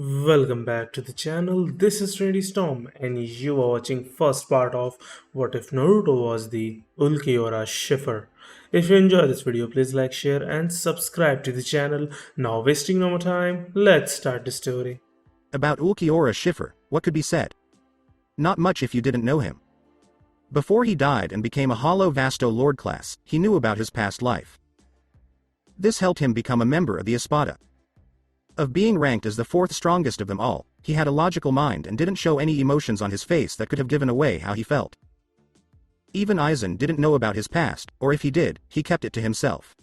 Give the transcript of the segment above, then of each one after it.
Welcome back to the channel. This is Trinity Storm and you are watching first part of What If Naruto Was the Ulquiorra Schiffer. If you enjoy this video, please like, share and subscribe to the channel. Now wasting no more time, let's start the story. About Ulquiorra Schiffer, what could be said? Not much if you didn't know him. Before he died and became a hollow Vasto Lord class, he knew about his past life. This helped him become a member of the Espada. Of being ranked as the fourth strongest of them all, he had a logical mind and didn't show any emotions on his face that could have given away how he felt. Even Aizen didn't know about his past, or if he did, he kept it to himself.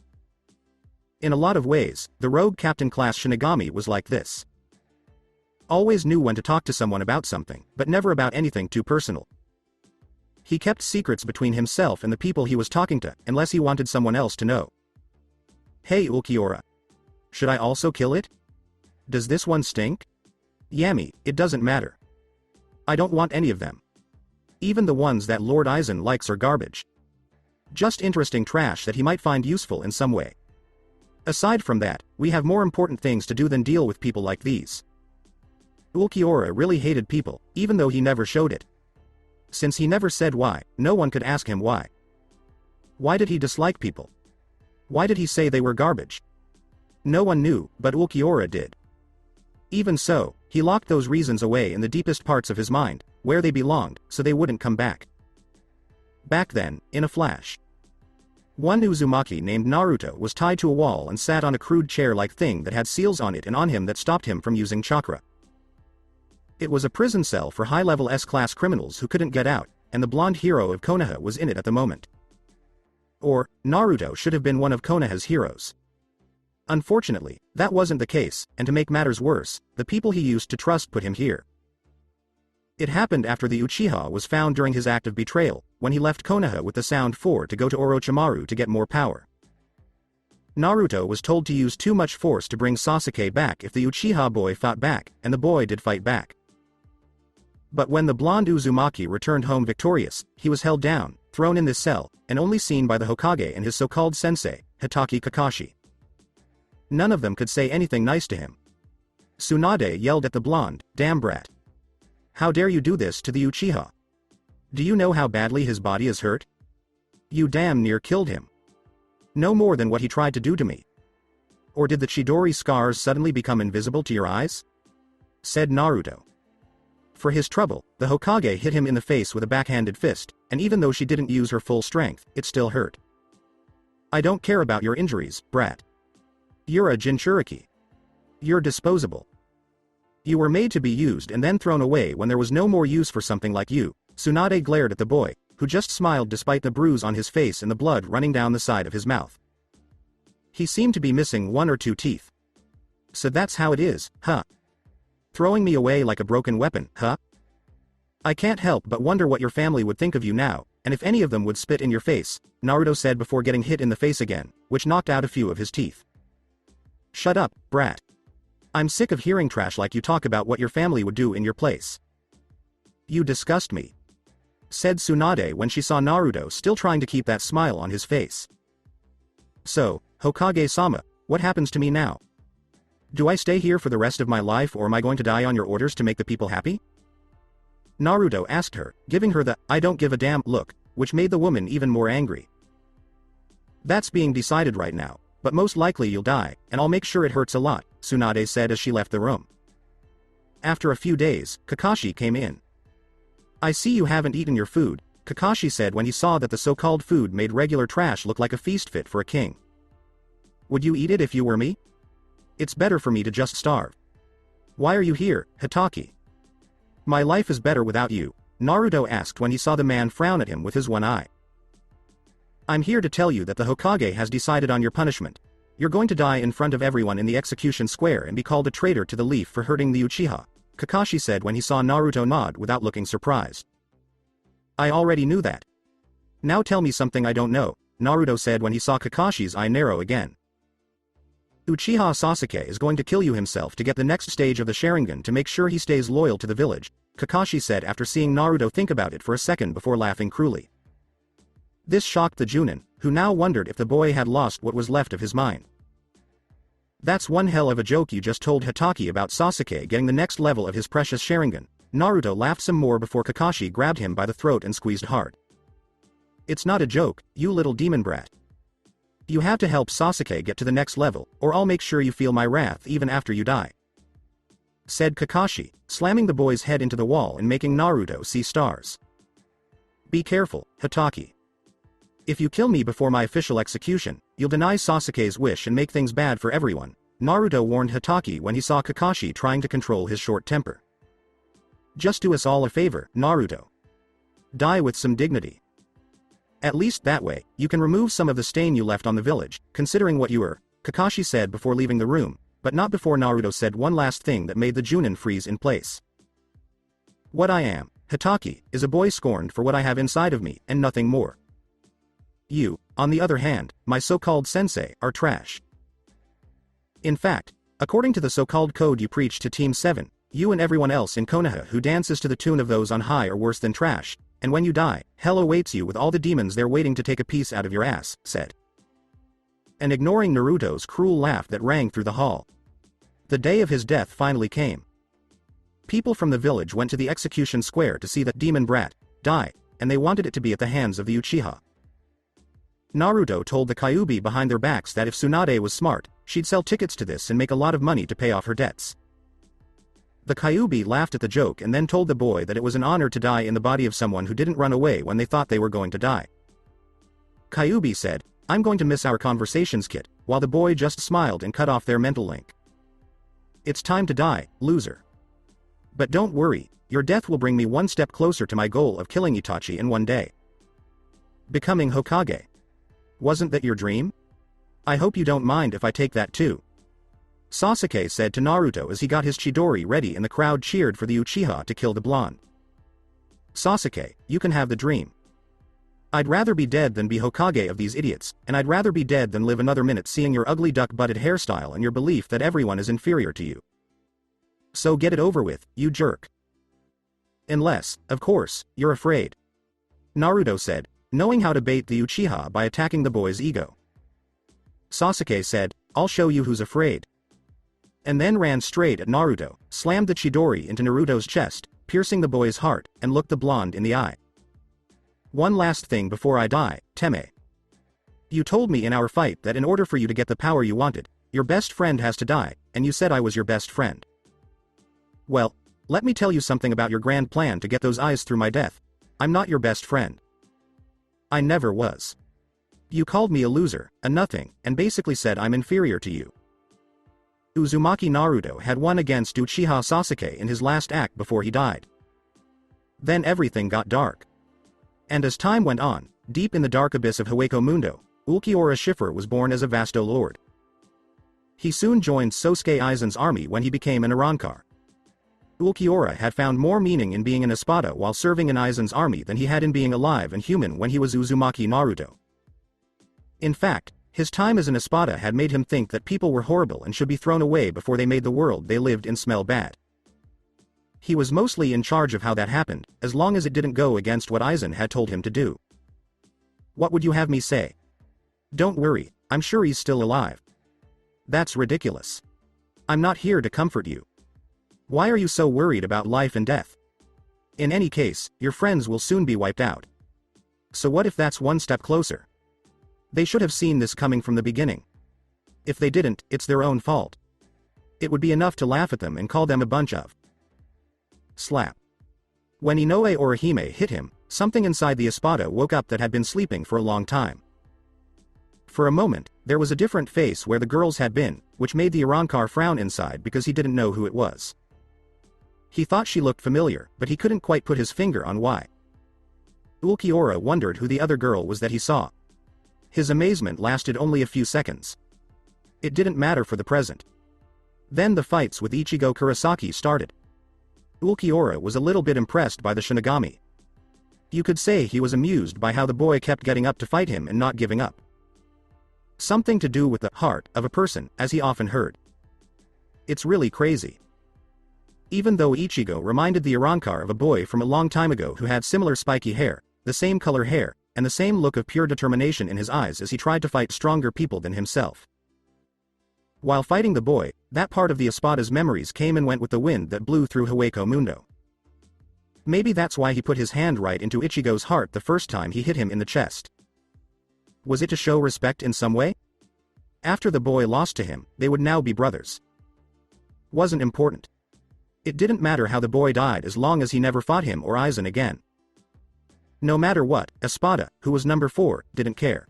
In a lot of ways, the rogue captain class Shinigami was like this. Always knew when to talk to someone about something, but never about anything too personal. He kept secrets between himself and the people he was talking to, unless he wanted someone else to know. Hey Ulquiorra. Should I also kill it? Does this one stink? Yummy, it doesn't matter. I don't want any of them. Even the ones that Lord Aizen likes are garbage. Just interesting trash that he might find useful in some way. Aside from that, we have more important things to do than deal with people like these. Ulquiorra really hated people, even though he never showed it. Since he never said why, no one could ask him why. Why did he dislike people? Why did he say they were garbage? No one knew, but Ulquiorra did. Even so, he locked those reasons away in the deepest parts of his mind, where they belonged, so they wouldn't come back. Back then, in a flash. One Uzuamki named Naruto was tied to a wall and sat on a crude chair-like thing that had seals on it and on him that stopped him from using chakra. It was a prison cell for high-level S-class criminals who couldn't get out, and the blonde hero of Konoha was in it at the moment. Or, Naruto should have been one of Konoha's heroes. Unfortunately, that wasn't the case, and to make matters worse, the people he used to trust put him here. It happened after the Uchiha was found during his act of betrayal, when he left Konoha with the Sound 4 to go to Orochimaru to get more power. Naruto was told to use too much force to bring Sasuke back if the Uchiha boy fought back, and the boy did fight back. But when the blonde Uzuamki returned home victorious, he was held down, thrown in this cell, and only seen by the Hokage and his so-called sensei, Hitaki Kakashi. None of them could say anything nice to him. Tsunade yelled at the blonde, "Damn brat. How dare you do this to the Uchiha? Do you know how badly his body is hurt? You damn near killed him. No more than what he tried to do to me. Or did the Chidori scars suddenly become invisible to your eyes?" Said Naruto. For his trouble, the Hokage hit him in the face with a backhanded fist, and even though she didn't use her full strength, it still hurt. "I don't care about your injuries, brat. You're a Jinchuriki. You're disposable. You were made to be used and then thrown away when there was no more use for something like you." Tsunade glared at the boy, who just smiled despite the bruise on his face and the blood running down the side of his mouth. He seemed to be missing one or two teeth. "So that's how it is, huh? Throwing me away like a broken weapon, huh? I can't help but wonder what your family would think of you now, and if any of them would spit in your face," Naruto said before getting hit in the face again, which knocked out a few of his teeth. "Shut up, brat. I'm sick of hearing trash like you talk about what your family would do in your place. You disgust me," said Tsunade when she saw Naruto still trying to keep that smile on his face. "So, Hokage-sama, what happens to me now? Do I stay here for the rest of my life or am I going to die on your orders to make the people happy?" Naruto asked her, giving her the "I don't give a damn" look, which made the woman even more angry. "That's being decided right now. But most likely you'll die, and I'll make sure it hurts a lot," Tsunade said as she left the room. After a few days, Kakashi came in. "I see you haven't eaten your food," Kakashi said when he saw that the so-called food made regular trash look like a feast fit for a king. "Would you eat it if you were me? It's better for me to just starve." "Why are you here, Hitaki?" "My life is better without you," Naruto asked when he saw the man frown at him with his one eye. "I'm here to tell you that the Hokage has decided on your punishment. You're going to die in front of everyone in the execution square and be called a traitor to the leaf for hurting the Uchiha," Kakashi said when he saw Naruto nod without looking surprised. "I already knew that. Now tell me something I don't know," Naruto said when he saw Kakashi's eye narrow again. "Uchiha Sasuke is going to kill you himself to get the next stage of the Sharingan to make sure he stays loyal to the village," Kakashi said after seeing Naruto think about it for a second before laughing cruelly. This shocked the Junin, who now wondered if the boy had lost what was left of his mind. That's one hell of a joke you just told Hitaki about Sasuke getting the next level of his precious Sharingan. Naruto laughed some more before Kakashi grabbed him by the throat and squeezed hard. It's not a joke, you little demon brat. You have to help Sasuke get to the next level, or I'll make sure you feel my wrath even after you die," said Kakashi, slamming the boy's head into the wall and making Naruto see stars. "Be careful, Hitaki. If you kill me before my official execution, you'll deny Sasuke's wish and make things bad for everyone," Naruto warned Hitaki when he saw Kakashi trying to control his short temper. "Just do us all a favor, Naruto. Die with some dignity. At least that way, you can remove some of the stain you left on the village, considering what you were," Kakashi said before leaving the room, but not before Naruto said one last thing that made the Chunin freeze in place. "What I am, Hitaki, is a boy scorned for what I have inside of me, and nothing more. You, on the other hand, my so-called sensei, are trash. In fact, according to the so-called code you preach to Team 7, you and everyone else in Konoha who dances to the tune of those on high are worse than trash, and when you die, hell awaits you with all the demons there waiting to take a piece out of your ass," said. And ignoring Naruto's cruel laugh that rang through the hall. The day of his death finally came. People from the village went to the execution square to see that demon brat die, and they wanted it to be at the hands of the Uchiha. Naruto told the Kyuubi behind their backs that if Tsunade was smart, she'd sell tickets to this and make a lot of money to pay off her debts. The Kyuubi laughed at the joke and then told the boy that it was an honor to die in the body of someone who didn't run away when they thought they were going to die. Kyuubi said, "I'm going to miss our conversations, kid," while the boy just smiled and cut off their mental link. "It's time to die, loser. But don't worry, your death will bring me one step closer to my goal of killing Itachi in one day. Becoming Hokage. Wasn't that your dream? I hope you don't mind if I take that too," Sasuke said to Naruto as he got his Chidori ready and the crowd cheered for the Uchiha to kill the blonde. "Sasuke, you can have the dream. I'd rather be dead than be Hokage of these idiots, and I'd rather be dead than live another minute seeing your ugly duck-butted hairstyle and your belief that everyone is inferior to you. So get it over with, you jerk. Unless, of course, you're afraid," Naruto said, knowing how to bait the Uchiha by attacking the boy's ego. Sasuke said, "I'll show you who's afraid," and then ran straight at Naruto, slammed the Chidori into Naruto's chest, piercing the boy's heart, and looked the blonde in the eye. "One last thing before I die, Teme. You told me in our fight that in order for you to get the power you wanted, your best friend has to die, and you said I was your best friend. Well, let me tell you something about your grand plan to get those eyes through my death. I'm not your best friend. I never was. You called me a loser, a nothing, and basically said I'm inferior to you." Uzuamki Naruto had won against Uchiha Sasuke in his last act before he died. Then everything got dark. And as time went on, deep in the dark abyss of Hueco Mundo, Ulquiorra Schiffer was born as a Vasto Lord. He soon joined Sosuke Aizen's army when he became an Arrancar. Ulquiorra had found more meaning in being an Espada while serving in Aizen's army than he had in being alive and human when he was Uzuamaki Naruto. In fact, his time as an Espada had made him think that people were horrible and should be thrown away before they made the world they lived in smell bad. He was mostly in charge of how that happened, as long as it didn't go against what Aizen had told him to do. "What would you have me say? Don't worry, I'm sure he's still alive." "That's ridiculous. I'm not here to comfort you. Why are you so worried about life and death? In any case, your friends will soon be wiped out. So what if that's one step closer? They should have seen this coming from the beginning. If they didn't, it's their own fault. It would be enough to laugh at them and call them a bunch of..." Slap. When Inoue Orihime hit him, something inside the Espada woke up that had been sleeping for a long time. For a moment, there was a different face where the girl's had been, which made the Arrancar frown inside because he didn't know who it was. He thought she looked familiar, but he couldn't quite put his finger on why. Ulquiorra wondered who the other girl was that he saw. His amazement lasted only a few seconds. It didn't matter for the present. Then the fights with Ichigo Kurosaki started. Ulquiorra was a little bit impressed by the Shinigami. You could say he was amused by how the boy kept getting up to fight him and not giving up. Something to do with the heart of a person, as he often heard. It's really crazy. Even though Ichigo reminded the Arrancar of a boy from a long time ago who had similar spiky hair, the same color hair, and the same look of pure determination in his eyes as he tried to fight stronger people than himself. While fighting the boy, that part of the Espada's memories came and went with the wind that blew through Hueco Mundo. Maybe that's why he put his hand right into Ichigo's heart the first time he hit him in the chest. Was it to show respect in some way? After the boy lost to him, they would now be brothers. Wasn't important. It didn't matter how the boy died as long as he never fought him or Aizen again. No matter what, Espada, who was number 4, didn't care.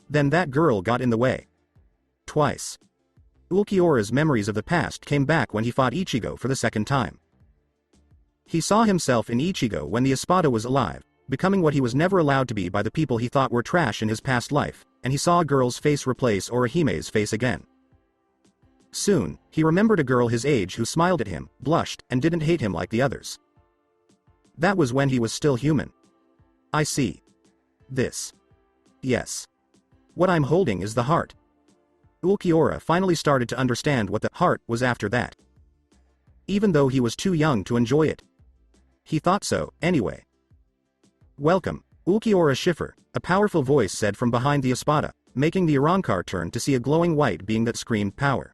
Then that girl got in the way. Twice. Ulquiorra's memories of the past came back when he fought Ichigo for the second time. He saw himself in Ichigo when the Espada was alive, becoming what he was never allowed to be by the people he thought were trash in his past life, and he saw a girl's face replace Orochimaru's face again. Soon, he remembered a girl his age who smiled at him, blushed, and didn't hate him like the others. That was when he was still human. I see. This. Yes. What I'm holding is the heart. Ulquiorra finally started to understand what the heart was after that. Even though he was too young to enjoy it. He thought so, anyway. Welcome, Ulquiorra Schiffer, a powerful voice said from behind the Espada, making the Arrancar turn to see a glowing white being that screamed power.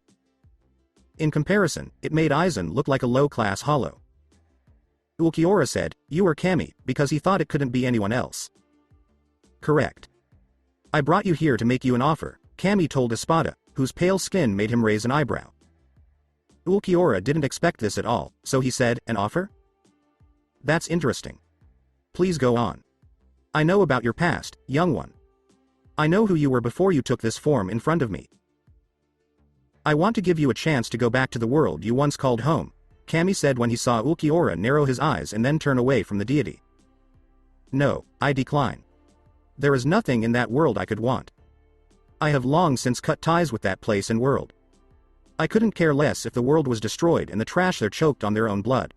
In comparison, it made Aizen look like a low-class hollow. Ulquiorra said, "You are Kami," because he thought it couldn't be anyone else. Correct. I brought you here to make you an offer, Kami told Espada, whose pale skin made him raise an eyebrow. Ulquiorra didn't expect this at all, so he said, "An offer? That's interesting. Please go on. I know about your past, young one. I know who you were before you took this form in front of me. I want to give you a chance to go back to the world you once called home," Kami said when he saw Ulquiorra narrow his eyes and then turn away from the deity. "No, I decline. There is nothing in that world I could want. I have long since cut ties with that place and world. I couldn't care less if the world was destroyed and the trash there choked on their own blood.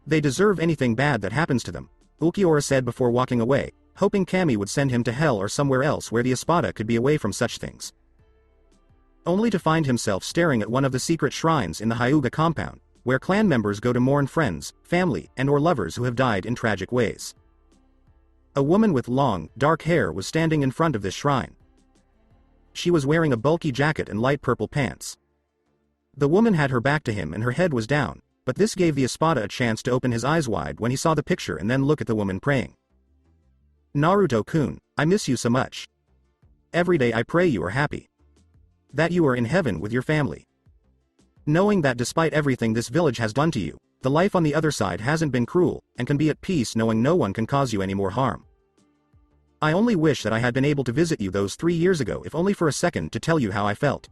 They deserve anything bad that happens to them," Ulquiorra said before walking away, hoping Kami would send him to hell or somewhere else where the Espada could be away from such things. Only to find himself staring at one of the secret shrines in the Hyuga compound, where clan members go to mourn friends, family, and or lovers who have died in tragic ways. A woman with long, dark hair was standing in front of this shrine. She was wearing a bulky jacket and light purple pants. The woman had her back to him and her head was down, but this gave the Espada a chance to open his eyes wide when he saw the picture and then look at the woman praying. "Naruto-kun, I miss you so much. Every day I pray you are happy. That you are in heaven with your family. Knowing that despite everything this village has done to you, the life on the other side hasn't been cruel, and can be at peace knowing no one can cause you any more harm. I only wish that I had been able to visit you those 3 years ago if only for a second to tell you how I felt.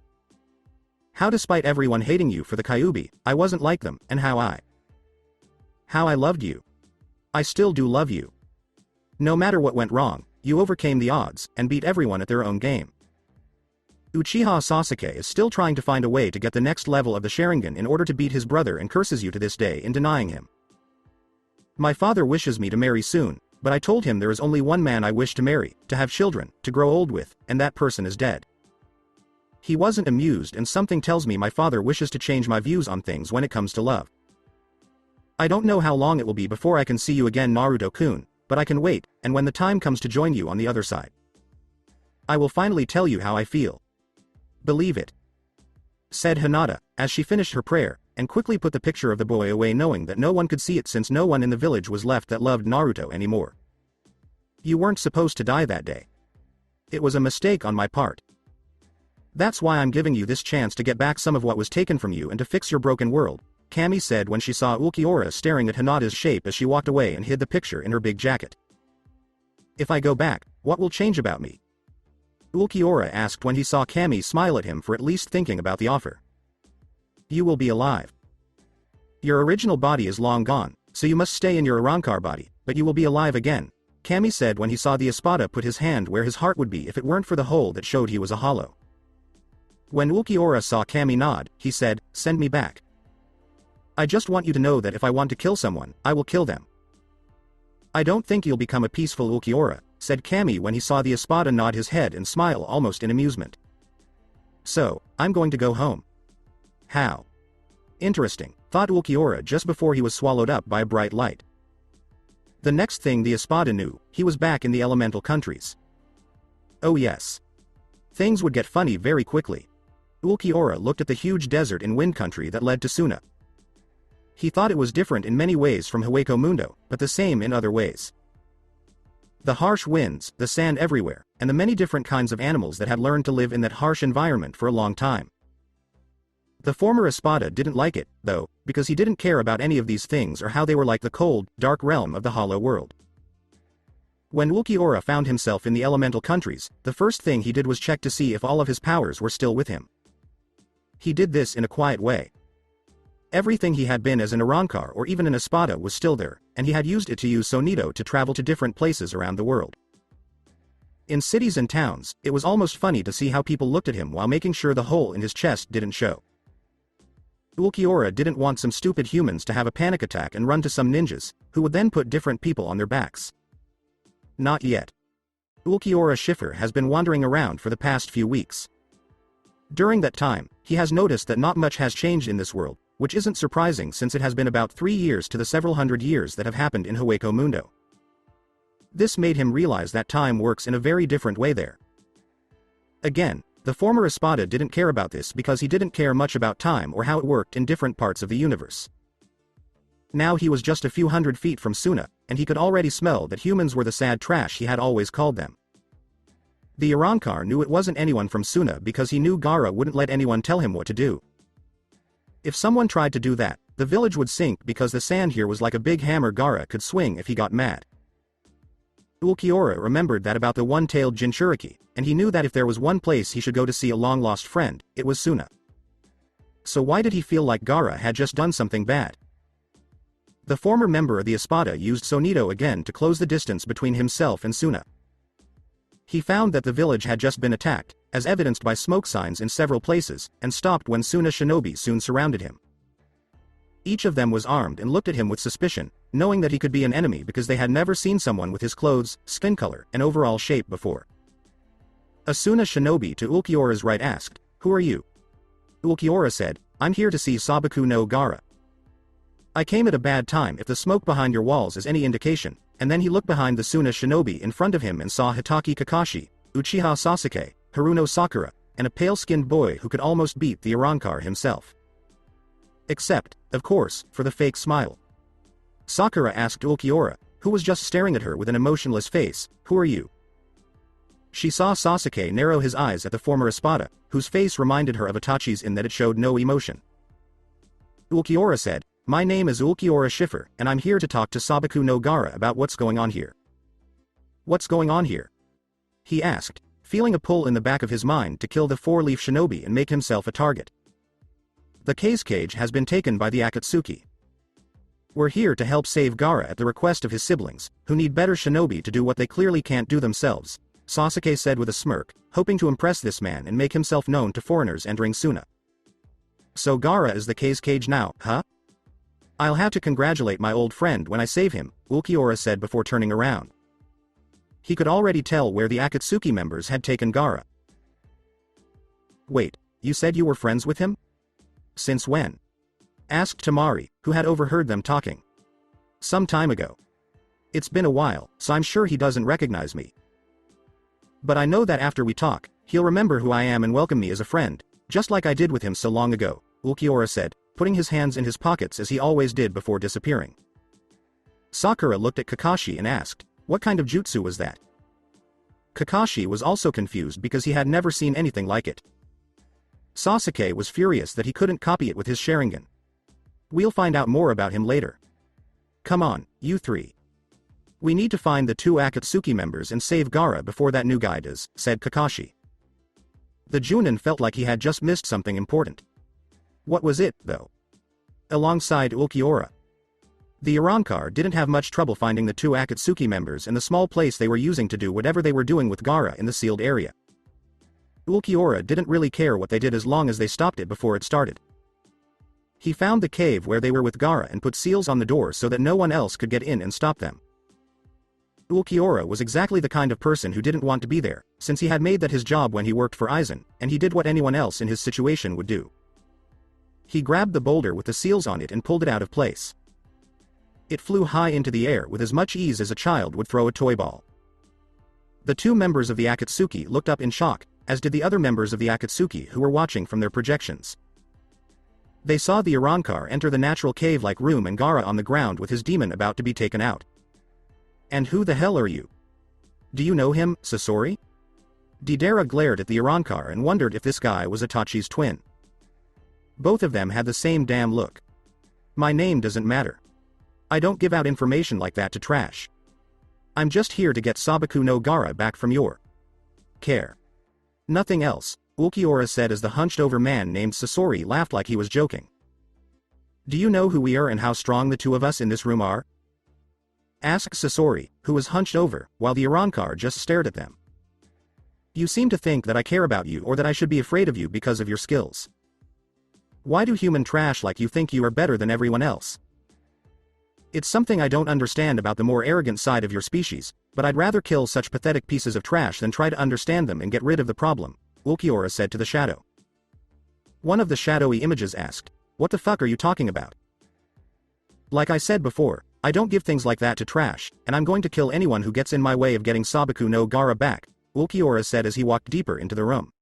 How despite everyone hating you for the Kyuubi, I wasn't like them, and how I loved you. I still do love you. No matter what went wrong, you overcame the odds, and beat everyone at their own game. Uchiha Sasuke is still trying to find a way to get the next level of the Sharingan in order to beat his brother and curses you to this day in denying him. My father wishes me to marry soon, but I told him there is only one man I wish to marry, to have children, to grow old with, and that person is dead. He wasn't amused and something tells me my father wishes to change my views on things when it comes to love. I don't know how long it will be before I can see you again, Naruto-kun, but I can wait, and when the time comes to join you on the other side, I will finally tell you how I feel. Believe it," said Hinata, as she finished her prayer, and quickly put the picture of the boy away knowing that no one could see it since no one in the village was left that loved Naruto anymore. "You weren't supposed to die that day. It was a mistake on my part. That's why I'm giving you this chance to get back some of what was taken from you and to fix your broken world," Kami said when she saw Ulquiorra staring at Hinata's shape as she walked away and hid the picture in her big jacket. "If I go back, what will change about me?" Ulquiorra asked when he saw Kami smile at him for at least thinking about the offer. "You will be alive. Your original body is long gone, so you must stay in your Arrancar body, but you will be alive again," Kami said when he saw the Espada put his hand where his heart would be if it weren't for the hole that showed he was a hollow. When Ulquiorra saw Kami nod, he said, "Send me back. I just want you to know that if I want to kill someone, I will kill them." "I don't think you'll become a peaceful Ulquiorra," said Kami when he saw the Espada nod his head and smile almost in amusement. "So, I'm going to go home." "How? Interesting," thought Ulquiorra just before he was swallowed up by a bright light. The next thing the Espada knew, he was back in the elemental countries. Oh yes. Things would get funny very quickly. Ulquiorra looked at the huge desert in Wind Country that led to Suna. He thought it was different in many ways from Hueco Mundo, but the same in other ways. The harsh winds, the sand everywhere, and the many different kinds of animals that had learned to live in that harsh environment for a long time. The former Espada didn't like it, though, because he didn't care about any of these things or how they were like the cold, dark realm of the hollow world. When Ulquiorra found himself in the elemental countries, the first thing he did was check to see if all of his powers were still with him. He did this in a quiet way. Everything he had been as an Arrancar or even an Espada was still there, and he had used it to use Sonido to travel to different places around the world. In cities and towns, it was almost funny to see how people looked at him while making sure the hole in his chest didn't show. Ulquiorra didn't want some stupid humans to have a panic attack and run to some ninjas, who would then put different people on their backs. Not yet. Ulquiorra Schiffer has been wandering around for the past few weeks. During that time, he has noticed that not much has changed in this world, which isn't surprising since it has been about 3 years to the several hundred years that have happened in Hueco Mundo. This made him realize that time works in a very different way there. Again, the former Espada didn't care about this because he didn't care much about time or how it worked in different parts of the universe. Now he was just a few hundred feet from Suna, and he could already smell that humans were the sad trash he had always called them. The Arrancar knew it wasn't anyone from Suna because he knew Gaara wouldn't let anyone tell him what to do. If someone tried to do that, the village would sink because the sand here was like a big hammer Gaara could swing if he got mad. Ulquiorra remembered that about the one-tailed Jinchuriki, and he knew that if there was one place he should go to see a long-lost friend, it was Suna. So why did he feel like Gaara had just done something bad? The former member of the Espada used Sonido again to close the distance between himself and Suna. He found that the village had just been attacked, as evidenced by smoke signs in several places, and stopped when Suna Shinobi soon surrounded him. Each of them was armed and looked at him with suspicion, knowing that he could be an enemy because they had never seen someone with his clothes, skin color, and overall shape before. A Suna Shinobi to Ulquiorra's right asked, "Who are you?" Ulquiorra said, "I'm here to see Sabaku no Gaara. I came at a bad time if the smoke behind your walls is any indication," and then he looked behind the Suna Shinobi in front of him and saw Hitaki Kakashi, Uchiha Sasuke, Haruno Sakura, and a pale-skinned boy who could almost beat the Arrancar himself. Except, of course, for the fake smile. Sakura asked Ulquiorra, who was just staring at her with an emotionless face, "Who are you?" She saw Sasuke narrow his eyes at the former Espada, whose face reminded her of Itachi's in that it showed no emotion. Ulquiorra said, "My name is Ulquiorra Schiffer, and I'm here to talk to Sabaku no Gaara about what's going on here." "What's going on here?" he asked, feeling a pull in the back of his mind to kill the four-leaf shinobi and make himself a target. "The cage has been taken by the Akatsuki. We're here to help save Gaara at the request of his siblings, who need better shinobi to do what they clearly can't do themselves," Sasuke said with a smirk, hoping to impress this man and make himself known to foreigners entering Suna. "So Gaara is the cage now, huh? I'll have to congratulate my old friend when I save him," Ulquiorra said before turning around. He could already tell where the Akatsuki members had taken Gaara. "Wait, you said you were friends with him? Since when?" asked Tamari, who had overheard them talking. "Some time ago. It's been a while, so I'm sure he doesn't recognize me. But I know that after we talk, he'll remember who I am and welcome me as a friend, just like I did with him so long ago," Ulquiorra said, putting his hands in his pockets as he always did before disappearing. Sakura looked at Kakashi and asked, "What kind of jutsu was that?" Kakashi was also confused because he had never seen anything like it. Sasuke was furious that he couldn't copy it with his Sharingan. "We'll find out more about him later. Come on, you three. We need to find the two Akatsuki members and save Gaara before that new guy does," said Kakashi. The Junin felt like he had just missed something important. What was it, though? Alongside Ulquiorra, the Arrancar didn't have much trouble finding the two Akatsuki members in the small place they were using to do whatever they were doing with Gaara in the sealed area. Ulquiorra didn't really care what they did as long as they stopped it before it started. He found the cave where they were with Gaara and put seals on the door so that no one else could get in and stop them. Ulquiorra was exactly the kind of person who didn't want to be there, since he had made that his job when he worked for Aizen, and he did what anyone else in his situation would do. He grabbed the boulder with the seals on it and pulled it out of place. It flew high into the air with as much ease as a child would throw a toy ball. The two members of the Akatsuki looked up in shock, as did the other members of the Akatsuki who were watching from their projections. They saw the Arrancar enter the natural cave-like room and Gaara on the ground with his demon about to be taken out. "And who the hell are you? Do you know him, Sasori?" Deidara glared at the Arrancar and wondered if this guy was Itachi's twin. Both of them had the same damn look. "My name doesn't matter. I don't give out information like that to trash. I'm just here to get Sabaku no Gaara back from your care. Nothing else," Ulquiorra said as the hunched-over man named Sasori laughed like he was joking. "Do you know who we are and how strong the two of us in this room are?" asked Sasori, who was hunched over, while the Arrancar just stared at them. "You seem to think that I care about you or that I should be afraid of you because of your skills. Why do human trash like you think you are better than everyone else? It's something I don't understand about the more arrogant side of your species, but I'd rather kill such pathetic pieces of trash than try to understand them and get rid of the problem," Ulquiorra said to the shadow. One of the shadowy images asked, "What the fuck are you talking about?" "Like I said before, I don't give things like that to trash, and I'm going to kill anyone who gets in my way of getting Sabaku no Gaara back," Ulquiorra said as he walked deeper into the room.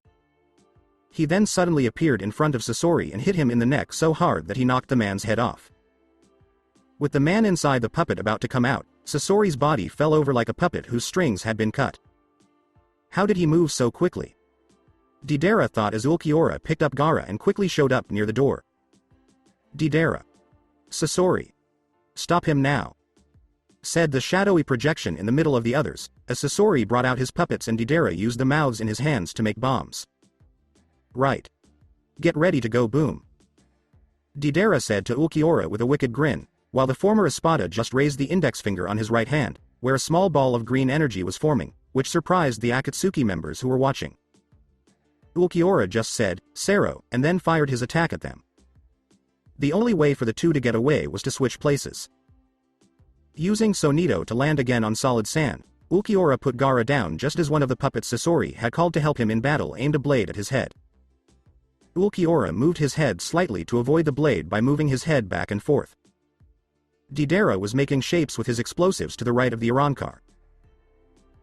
He then suddenly appeared in front of Sasori and hit him in the neck so hard that he knocked the man's head off. With the man inside the puppet about to come out, Sasori's body fell over like a puppet whose strings had been cut. How did he move so quickly? Deidara thought as Ulquiorra picked up Gaara and quickly showed up near the door. "Deidara. Sasori. Stop him now," said the shadowy projection in the middle of the others, as Sasori brought out his puppets and Deidara used the mouths in his hands to make bombs. "Right. Get ready to go boom," Deidara said to Ulquiorra with a wicked grin, while the former Espada just raised the index finger on his right hand, where a small ball of green energy was forming, which surprised the Akatsuki members who were watching. Ulquiorra just said, "Sero," and then fired his attack at them. The only way for the two to get away was to switch places. Using Sonito to land again on solid sand, Ulquiorra put Gaara down just as one of the puppets Sasori had called to help him in battle aimed a blade at his head. Ulquiorra moved his head slightly to avoid the blade by moving his head back and forth. Deidara was making shapes with his explosives to the right of the Arrancar.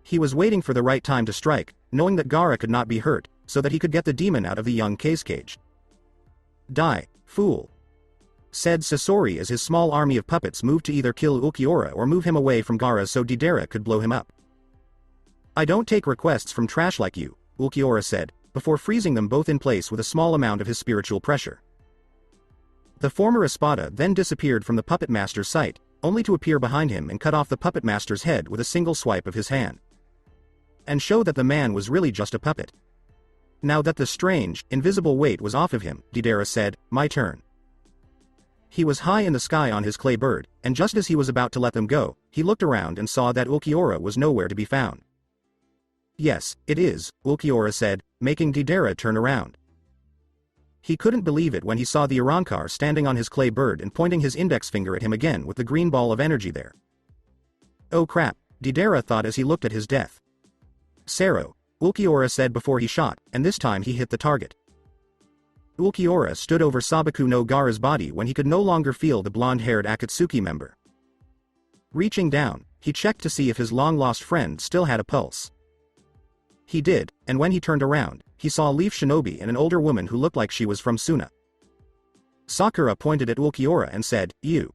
He was waiting for the right time to strike, knowing that Gaara could not be hurt, so that he could get the demon out of the young cage. "Die, fool," said Sasori as his small army of puppets moved to either kill Ulquiorra or move him away from Gaara so Deidara could blow him up. "I don't take requests from trash like you," Ulquiorra said, before freezing them both in place with a small amount of his spiritual pressure. The former Espada then disappeared from the puppet master's sight, only to appear behind him and cut off the puppet master's head with a single swipe of his hand. And show that the man was really just a puppet. Now that the strange, invisible weight was off of him, Deidara said, "My turn." He was high in the sky on his clay bird, and just as he was about to let them go, he looked around and saw that Ulquiorra was nowhere to be found. "Yes, it is," Ulquiorra said, making Deidara turn around. He couldn't believe it when he saw the Arrancar standing on his clay bird and pointing his index finger at him again with the green ball of energy there. "Oh crap," Deidara thought as he looked at his death. "Sero," Ulquiorra said before he shot, and this time he hit the target. Ulquiorra stood over Sabaku no Gaara's body when he could no longer feel the blonde-haired Akatsuki member. Reaching down, he checked to see if his long-lost friend still had a pulse. He did, and when he turned around, he saw a leaf shinobi and an older woman who looked like she was from Suna. Sakura pointed at Ulquiorra and said, "You."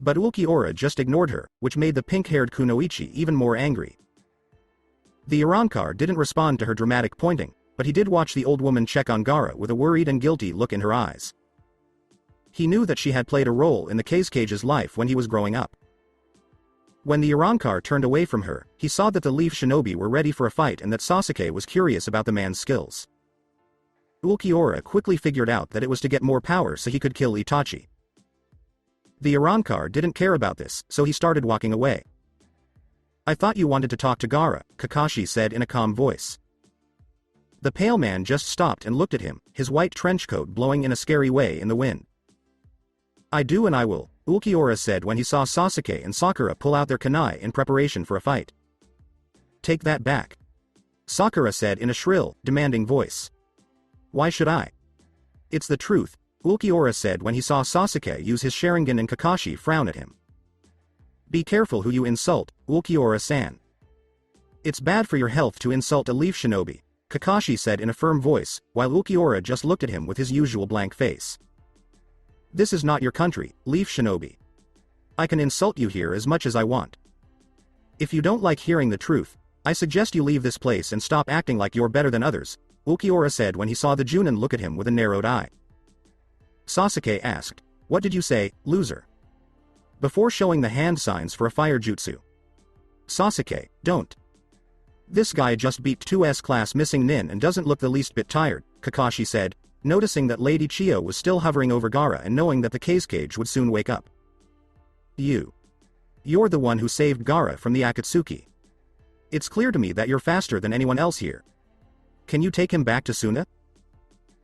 But Ulquiorra just ignored her, which made the pink-haired Kunoichi even more angry. The Arrancar didn't respond to her dramatic pointing, but he did watch the old woman check on Gaara with a worried and guilty look in her eyes. He knew that she had played a role in the Cage's life when he was growing up. When the Arrancar turned away from her, he saw that the leaf shinobi were ready for a fight and that Sasuke was curious about the man's skills. Ulquiorra quickly figured out that it was to get more power so he could kill Itachi. The Arrancar didn't care about this, so he started walking away. "I thought you wanted to talk to Gaara," Kakashi said in a calm voice. The pale man just stopped and looked at him, his white trench coat blowing in a scary way in the wind. "I do and I will," Ulquiorra said when he saw Sasuke and Sakura pull out their kunai in preparation for a fight. "Take that back," Sakura said in a shrill, demanding voice. "Why should I?" "It's the truth," Ulquiorra said when he saw Sasuke use his Sharingan and Kakashi frown at him. "Be careful who you insult, Ulquiorra-san. It's bad for your health to insult a leaf shinobi," Kakashi said in a firm voice, while Ulquiorra just looked at him with his usual blank face. This is not your country, leaf shinobi. I can insult you here as much as I want. If you don't like hearing the truth, I suggest you leave this place and stop acting like you're better than others, Ulquiorra said when he saw the Junin look at him with a narrowed eye. Sasuke asked, what did you say, loser? Before showing the hand signs for a fire jutsu. Sasuke, don't. This guy just beat 2S class missing Nin and doesn't look the least bit tired, Kakashi said, noticing that Lady Chiyo was still hovering over Gaara and knowing that the Kazekage would soon wake up. You're the one who saved Gaara from the Akatsuki. It's clear to me that you're faster than anyone else here. Can you take him back to Suna?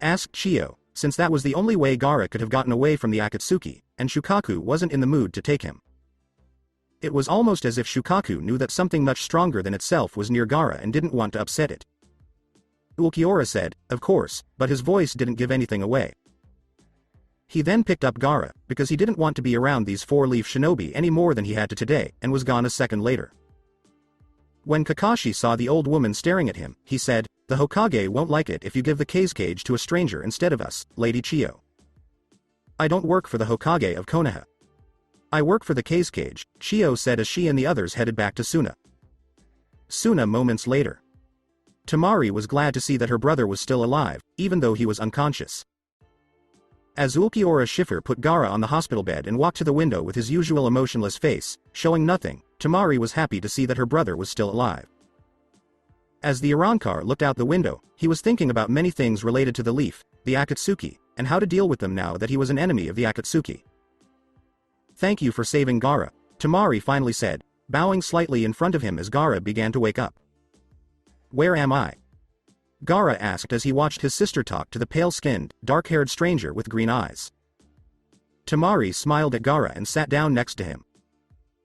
Asked Chiyo, since that was the only way Gaara could have gotten away from the Akatsuki, and Shukaku wasn't in the mood to take him. It was almost as if Shukaku knew that something much stronger than itself was near Gaara and didn't want to upset it. Ulquiorra said, of course, but his voice didn't give anything away. He then picked up Gaara, because he didn't want to be around these four-leaf shinobi any more than he had to today, and was gone a second later. When Kakashi saw the old woman staring at him, he said, the Hokage won't like it if you give the Kazekage to a stranger instead of us, Lady Chiyo. I don't work for the Hokage of Konoha. I work for the Kazekage, Chiyo said as she and the others headed back to Suna. Suna moments later. Temari was glad to see that her brother was still alive, even though he was unconscious. As Ulquiorra Schiffer put Gaara on the hospital bed and walked to the window with his usual emotionless face, showing nothing, Temari was happy to see that her brother was still alive. As the Arrancar looked out the window, he was thinking about many things related to the leaf, the Akatsuki, and how to deal with them now that he was an enemy of the Akatsuki. Thank you for saving Gaara, Temari finally said, bowing slightly in front of him as Gaara began to wake up. Where am I? Gaara asked as he watched his sister talk to the pale-skinned, dark-haired stranger with green eyes. Temari smiled at Gaara and sat down next to him.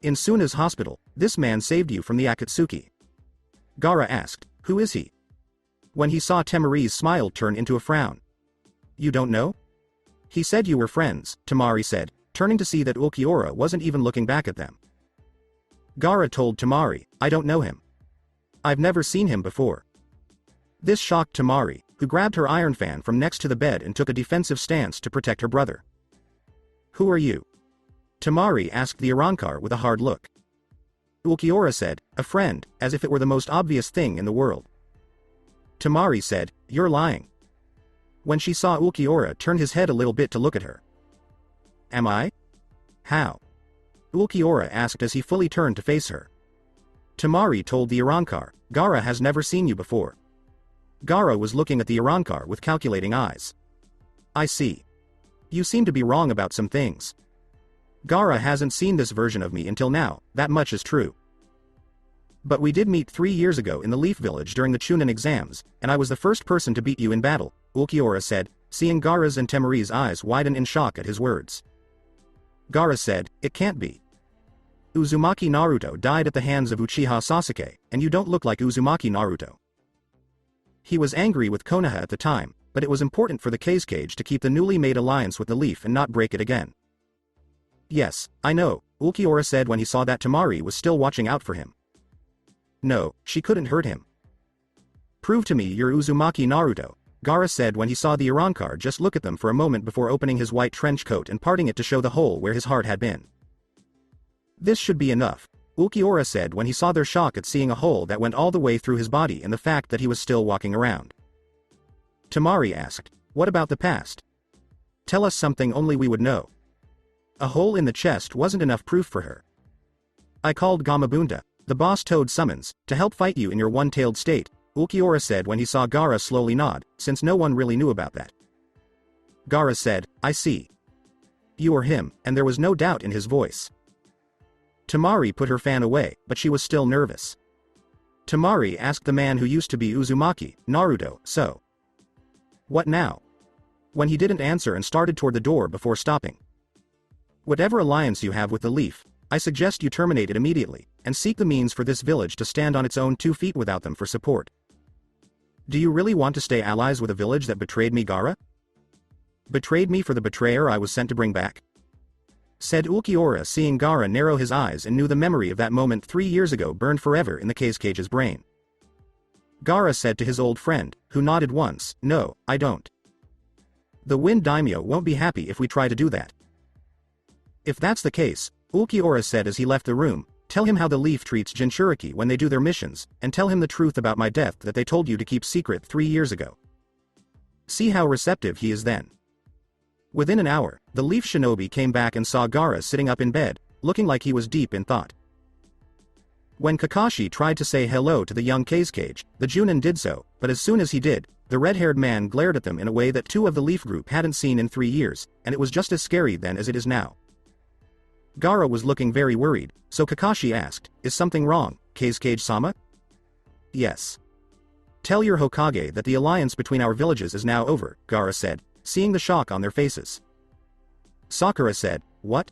In Suna's hospital, this man saved you from the Akatsuki. Gaara asked, who is he? When he saw Temari's smile turn into a frown. You don't know? He said you were friends, Temari said, turning to see that Ulquiorra wasn't even looking back at them. Gaara told Temari, I don't know him. I've never seen him before. This shocked Temari, who grabbed her iron fan from next to the bed and took a defensive stance to protect her brother. Who are you? Temari asked the Arrancar with a hard look. Ulquiorra said, a friend, as if it were the most obvious thing in the world. Temari said, you're lying. When she saw Ulquiorra turn his head a little bit to look at her. Am I? How? Ulquiorra asked as he fully turned to face her. Temari told the Arrancar, Gaara has never seen you before. Gaara was looking at the Arrancar with calculating eyes. I see. You seem to be wrong about some things. Gaara hasn't seen this version of me until now, that much is true. But we did meet 3 years ago in the Leaf Village during the Chunin exams, and I was the first person to beat you in battle, Ulquiorra said, seeing Gaara's and Temari's eyes widen in shock at his words. Gaara said, it can't be. Uzuamki Naruto died at the hands of Uchiha Sasuke, and you don't look like Uzuamki Naruto. He was angry with Konoha at the time, but it was important for the Kazekage to keep the newly made alliance with the Leaf and not break it again. Yes, I know, Ulquiorra said when he saw that Temari was still watching out for him. No, she couldn't hurt him. Prove to me you're Uzuamki Naruto, Gaara said when he saw the Arrancar just look at them for a moment before opening his white trench coat and parting it to show the hole where his heart had been. This should be enough, Ulquiorra said when he saw their shock at seeing a hole that went all the way through his body and the fact that he was still walking around. Temari asked, what about the past? Tell us something only we would know. A hole in the chest wasn't enough proof for her. I called Gamabunta, the boss toad summons, to help fight you in your one-tailed state, Ulquiorra said when he saw Gaara slowly nod, since no one really knew about that. Gaara said, I see. You are him, and there was no doubt in his voice. Temari put her fan away, but she was still nervous. Temari asked the man who used to be Uzuamki, Naruto, so. What now? When he didn't answer and started toward the door before stopping. Whatever alliance you have with the Leaf, I suggest you terminate it immediately, and seek the means for this village to stand on its own 2 feet without them for support. Do you really want to stay allies with a village that betrayed me, Gaara? Betrayed me for the betrayer I was sent to bring back? Said Ulquiorra, seeing Gaara narrow his eyes and knew the memory of that moment 3 years ago burned forever in the Kazecage's brain. Gaara said to his old friend, who nodded once. No, I don't. The Wind Daimyo won't be happy if we try to do that. If that's the case, Ulquiorra said as he left the room, tell him how the Leaf treats Jinchuriki when they do their missions, and tell him the truth about my death that they told you to keep secret 3 years ago. See how receptive he is then. Within an hour, the Leaf Shinobi came back and saw Gaara sitting up in bed, looking like he was deep in thought. When Kakashi tried to say hello to the young Tsuchikage, the Junin did so, but as soon as he did, the red-haired man glared at them in a way that 2 of the Leaf group hadn't seen in 3 years, and it was just as scary then as it is now. Gaara was looking very worried, so Kakashi asked, is something wrong, Tsuchikage-sama? Yes. Tell your Hokage that the alliance between our villages is now over, Gaara said, seeing the shock on their faces. Sakura said, what?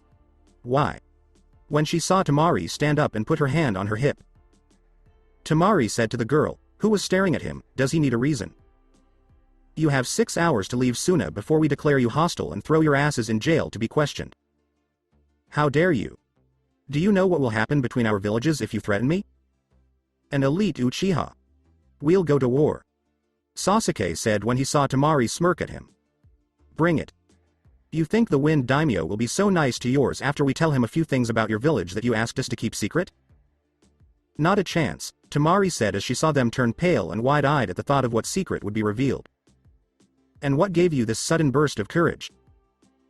Why? When she saw Tamari stand up and put her hand on her hip. Tamari said to the girl, who was staring at him, does he need a reason? You have 6 hours to leave Suna before we declare you hostile and throw your asses in jail to be questioned. How dare you? Do you know what will happen between our villages if you threaten me? An elite Uchiha. We'll go to war. Sasuke said when he saw Tamari smirk at him. Bring it. You think the Wind Daimyo will be so nice to yours after we tell him a few things about your village that you asked us to keep secret? Not a chance, Tamari said as she saw them turn pale and wide-eyed at the thought of what secret would be revealed. And what gave you this sudden burst of courage?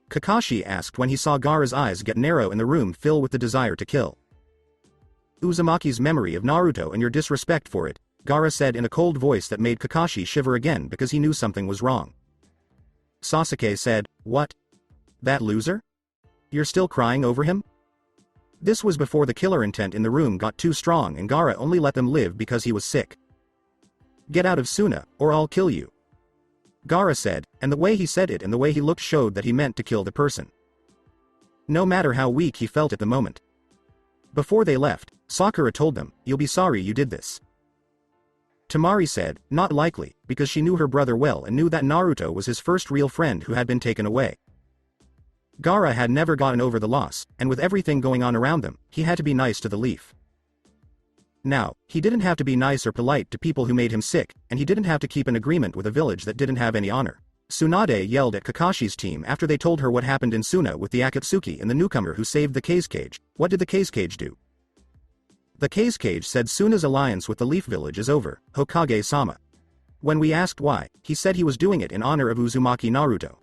Kakashi asked when he saw Gaara's eyes get narrow and the room fill with the desire to kill. Uzumaki's memory of Naruto and your disrespect for it, Gaara said in a cold voice that made Kakashi shiver again because he knew something was wrong. Sasuke said, what? That loser? You're still crying over him? This was before the killer intent in the room got too strong and Gaara only let them live because he was sick. Get out of Suna, or I'll kill you. Gaara said, and the way he said it and the way he looked showed that he meant to kill the person. No matter how weak he felt at the moment. Before they left, Sakura told them, you'll be sorry you did this. Tamari said, not likely, because she knew her brother well and knew that Naruto was his first real friend who had been taken away. Gaara had never gotten over the loss, and with everything going on around them, he had to be nice to the Leaf. Now, he didn't have to be nice or polite to people who made him sick, and he didn't have to keep an agreement with a village that didn't have any honor. Tsunade yelled at Kakashi's team after they told her what happened in Suna with the Akatsuki and the newcomer who saved the Tsuchikage. What did the Tsuchikage do? The Tsuchikage said Suna's alliance with the Leaf village is over, Hokage-sama. When we asked why, he said he was doing it in honor of Uzumaki Naruto.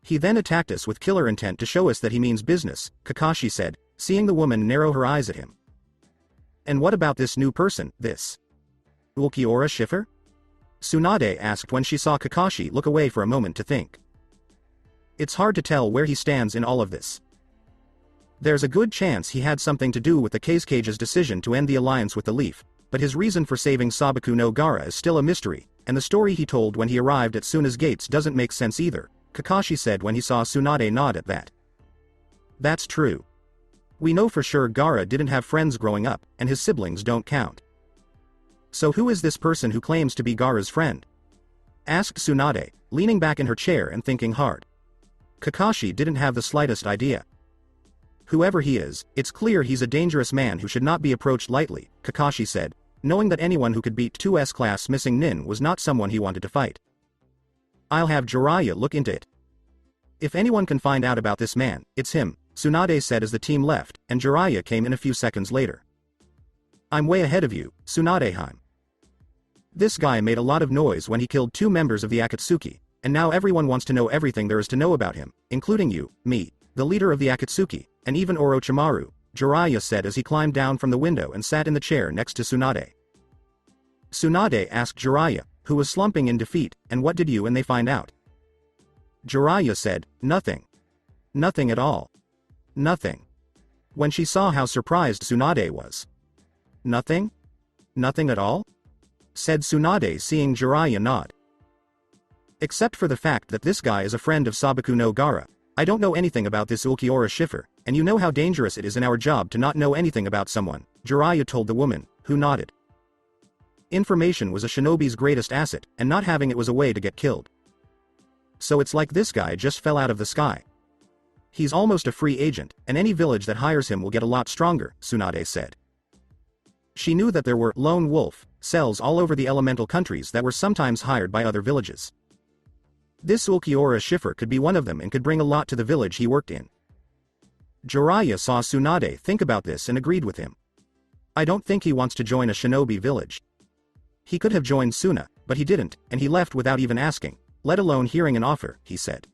He then attacked us with killer intent to show us that he means business, Kakashi said, seeing the woman narrow her eyes at him. And what about this new person, this Ulquiorra Schiffer? Tsunade asked when she saw Kakashi look away for a moment to think. It's hard to tell where he stands in all of this. There's a good chance he had something to do with the Tsuchikage's decision to end the alliance with the Leaf, but his reason for saving Sabaku no Gaara is still a mystery, and the story he told when he arrived at Suna's gates doesn't make sense either, Kakashi said when he saw Tsunade nod at that. That's true. We know for sure Gaara didn't have friends growing up, and his siblings don't count. So who is this person who claims to be Gaara's friend? Asked Tsunade, leaning back in her chair and thinking hard. Kakashi didn't have the slightest idea. Whoever he is, it's clear he's a dangerous man who should not be approached lightly, Kakashi said, knowing that anyone who could beat 2 S-class missing nin was not someone he wanted to fight. I'll have Jiraiya look into it. If anyone can find out about this man, it's him, Tsunade said as the team left, and Jiraiya came in a few seconds later. I'm way ahead of you, Tsunadeheim. This guy made a lot of noise when he killed 2 members of the Akatsuki, and now everyone wants to know everything there is to know about him, including you, me, the leader of the Akatsuki, and even Orochimaru, Jiraiya said as he climbed down from the window and sat in the chair next to Tsunade. Tsunade asked Jiraiya, who was slumping in defeat, and what did you and they find out? Jiraiya said, nothing. Nothing at all. Nothing. When she saw how surprised Tsunade was. Nothing? Nothing at all? Said Tsunade seeing Jiraiya nod. Except for the fact that this guy is a friend of Sabaku no Gaara, I don't know anything about this Ulquiorra Schiffer, and you know how dangerous it is in our job to not know anything about someone, Jiraiya told the woman, who nodded. Information was a shinobi's greatest asset, and not having it was a way to get killed. So it's like this guy just fell out of the sky. He's almost a free agent, and any village that hires him will get a lot stronger, Tsunade said. She knew that there were lone wolf cells all over the elemental countries that were sometimes hired by other villages. This Ulquiorra Schiffer could be one of them and could bring a lot to the village he worked in. Jiraiya saw Tsunade think about this and agreed with him. I don't think he wants to join a shinobi village. He could have joined Suna, but he didn't, and he left without even asking, let alone hearing an offer, he said.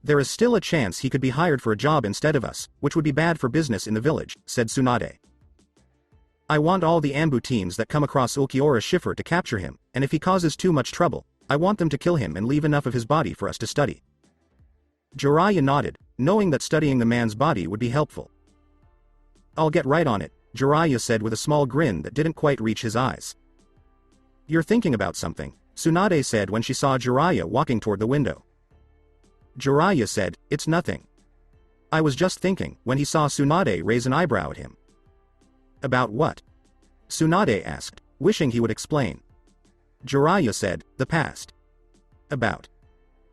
There is still a chance he could be hired for a job instead of us, which would be bad for business in the village, said Tsunade. I want all the Anbu teams that come across Ulquiorra Schiffer to capture him, and if he causes too much trouble, I want them to kill him and leave enough of his body for us to study. Jiraiya nodded, knowing that studying the man's body would be helpful. I'll get right on it, Jiraiya said with a small grin that didn't quite reach his eyes. You're thinking about something, Tsunade said when she saw Jiraiya walking toward the window. Jiraiya said, it's nothing. I was just thinking, when he saw Tsunade raise an eyebrow at him. About what? Tsunade asked, wishing he would explain. Jiraiya said, the past. About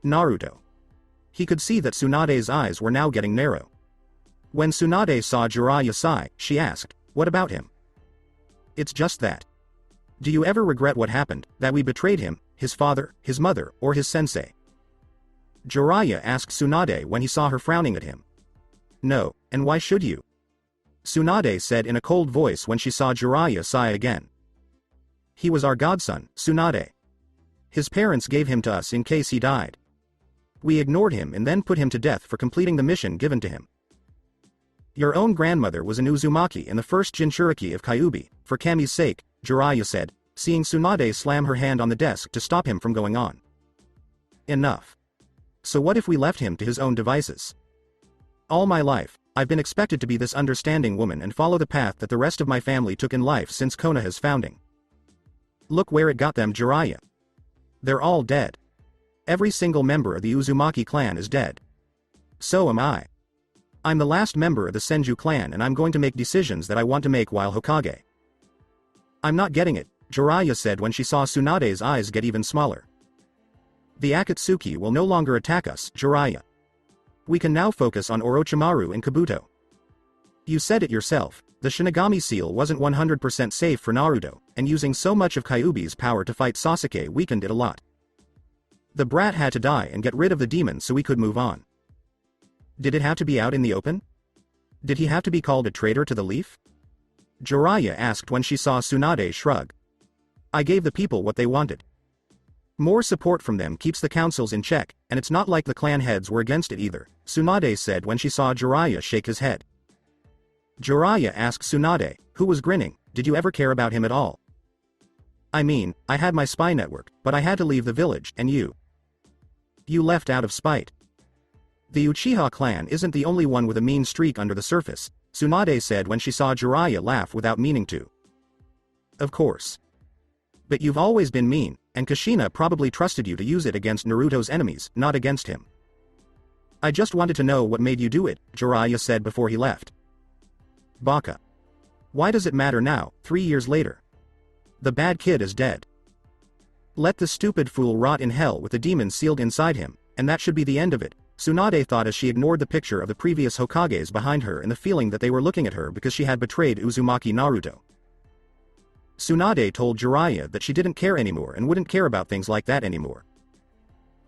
Naruto. He could see that Tsunade's eyes were now getting narrow. When Tsunade saw Jiraiya sigh, she asked, what about him? It's just that. Do you ever regret what happened, that we betrayed him, his father, his mother, or his sensei? Jiraiya asked Tsunade when he saw her frowning at him. No, and why should you? Tsunade said in a cold voice when she saw Jiraiya sigh again. He was our godson, Tsunade. His parents gave him to us in case he died. We ignored him and then put him to death for completing the mission given to him. Your own grandmother was an Uzuamki in the first Jinchuriki of Kyuubi, for Kami's sake, Jiraiya said, seeing Tsunade slam her hand on the desk to stop him from going on. Enough. So what if we left him to his own devices? All my life, I've been expected to be this understanding woman and follow the path that the rest of my family took in life since Konoha's founding. Look where it got them, Jiraiya. They're all dead. Every single member of the Uzumaki clan is dead. So am I. I'm the last member of the Senju clan and I'm going to make decisions that I want to make while Hokage. I'm not getting it, Jiraiya said when she saw Tsunade's eyes get even smaller. The Akatsuki will no longer attack us, Jiraiya. We can now focus on Orochimaru and Kabuto. You said it yourself, the Shinigami seal wasn't 100% safe for Naruto, and using so much of Kyuubi's power to fight Sasuke weakened it a lot. The brat had to die and get rid of the demon so we could move on. Did it have to be out in the open? Did he have to be called a traitor to the leaf? Jiraiya asked when she saw Tsunade shrug. I gave the people what they wanted. More support from them keeps the councils in check, and it's not like the clan heads were against it either, Tsunade said when she saw Jiraiya shake his head. Jiraiya asked Tsunade, who was grinning, did you ever care about him at all? I mean, I had my spy network, but I had to leave the village, and you. You left out of spite. The Uchiha clan isn't the only one with a mean streak under the surface, Tsunade said when she saw Jiraiya laugh without meaning to. Of course. But you've always been mean, and Kushina probably trusted you to use it against Naruto's enemies, not against him. I just wanted to know what made you do it, Jiraiya said before he left. Baka. Why does it matter now, 3 years later? The bad kid is dead. Let the stupid fool rot in hell with the demon sealed inside him, and that should be the end of it, Tsunade thought as she ignored the picture of the previous Hokages behind her and the feeling that they were looking at her because she had betrayed Uzumaki Naruto. Tsunade told Jiraiya that she didn't care anymore and wouldn't care about things like that anymore.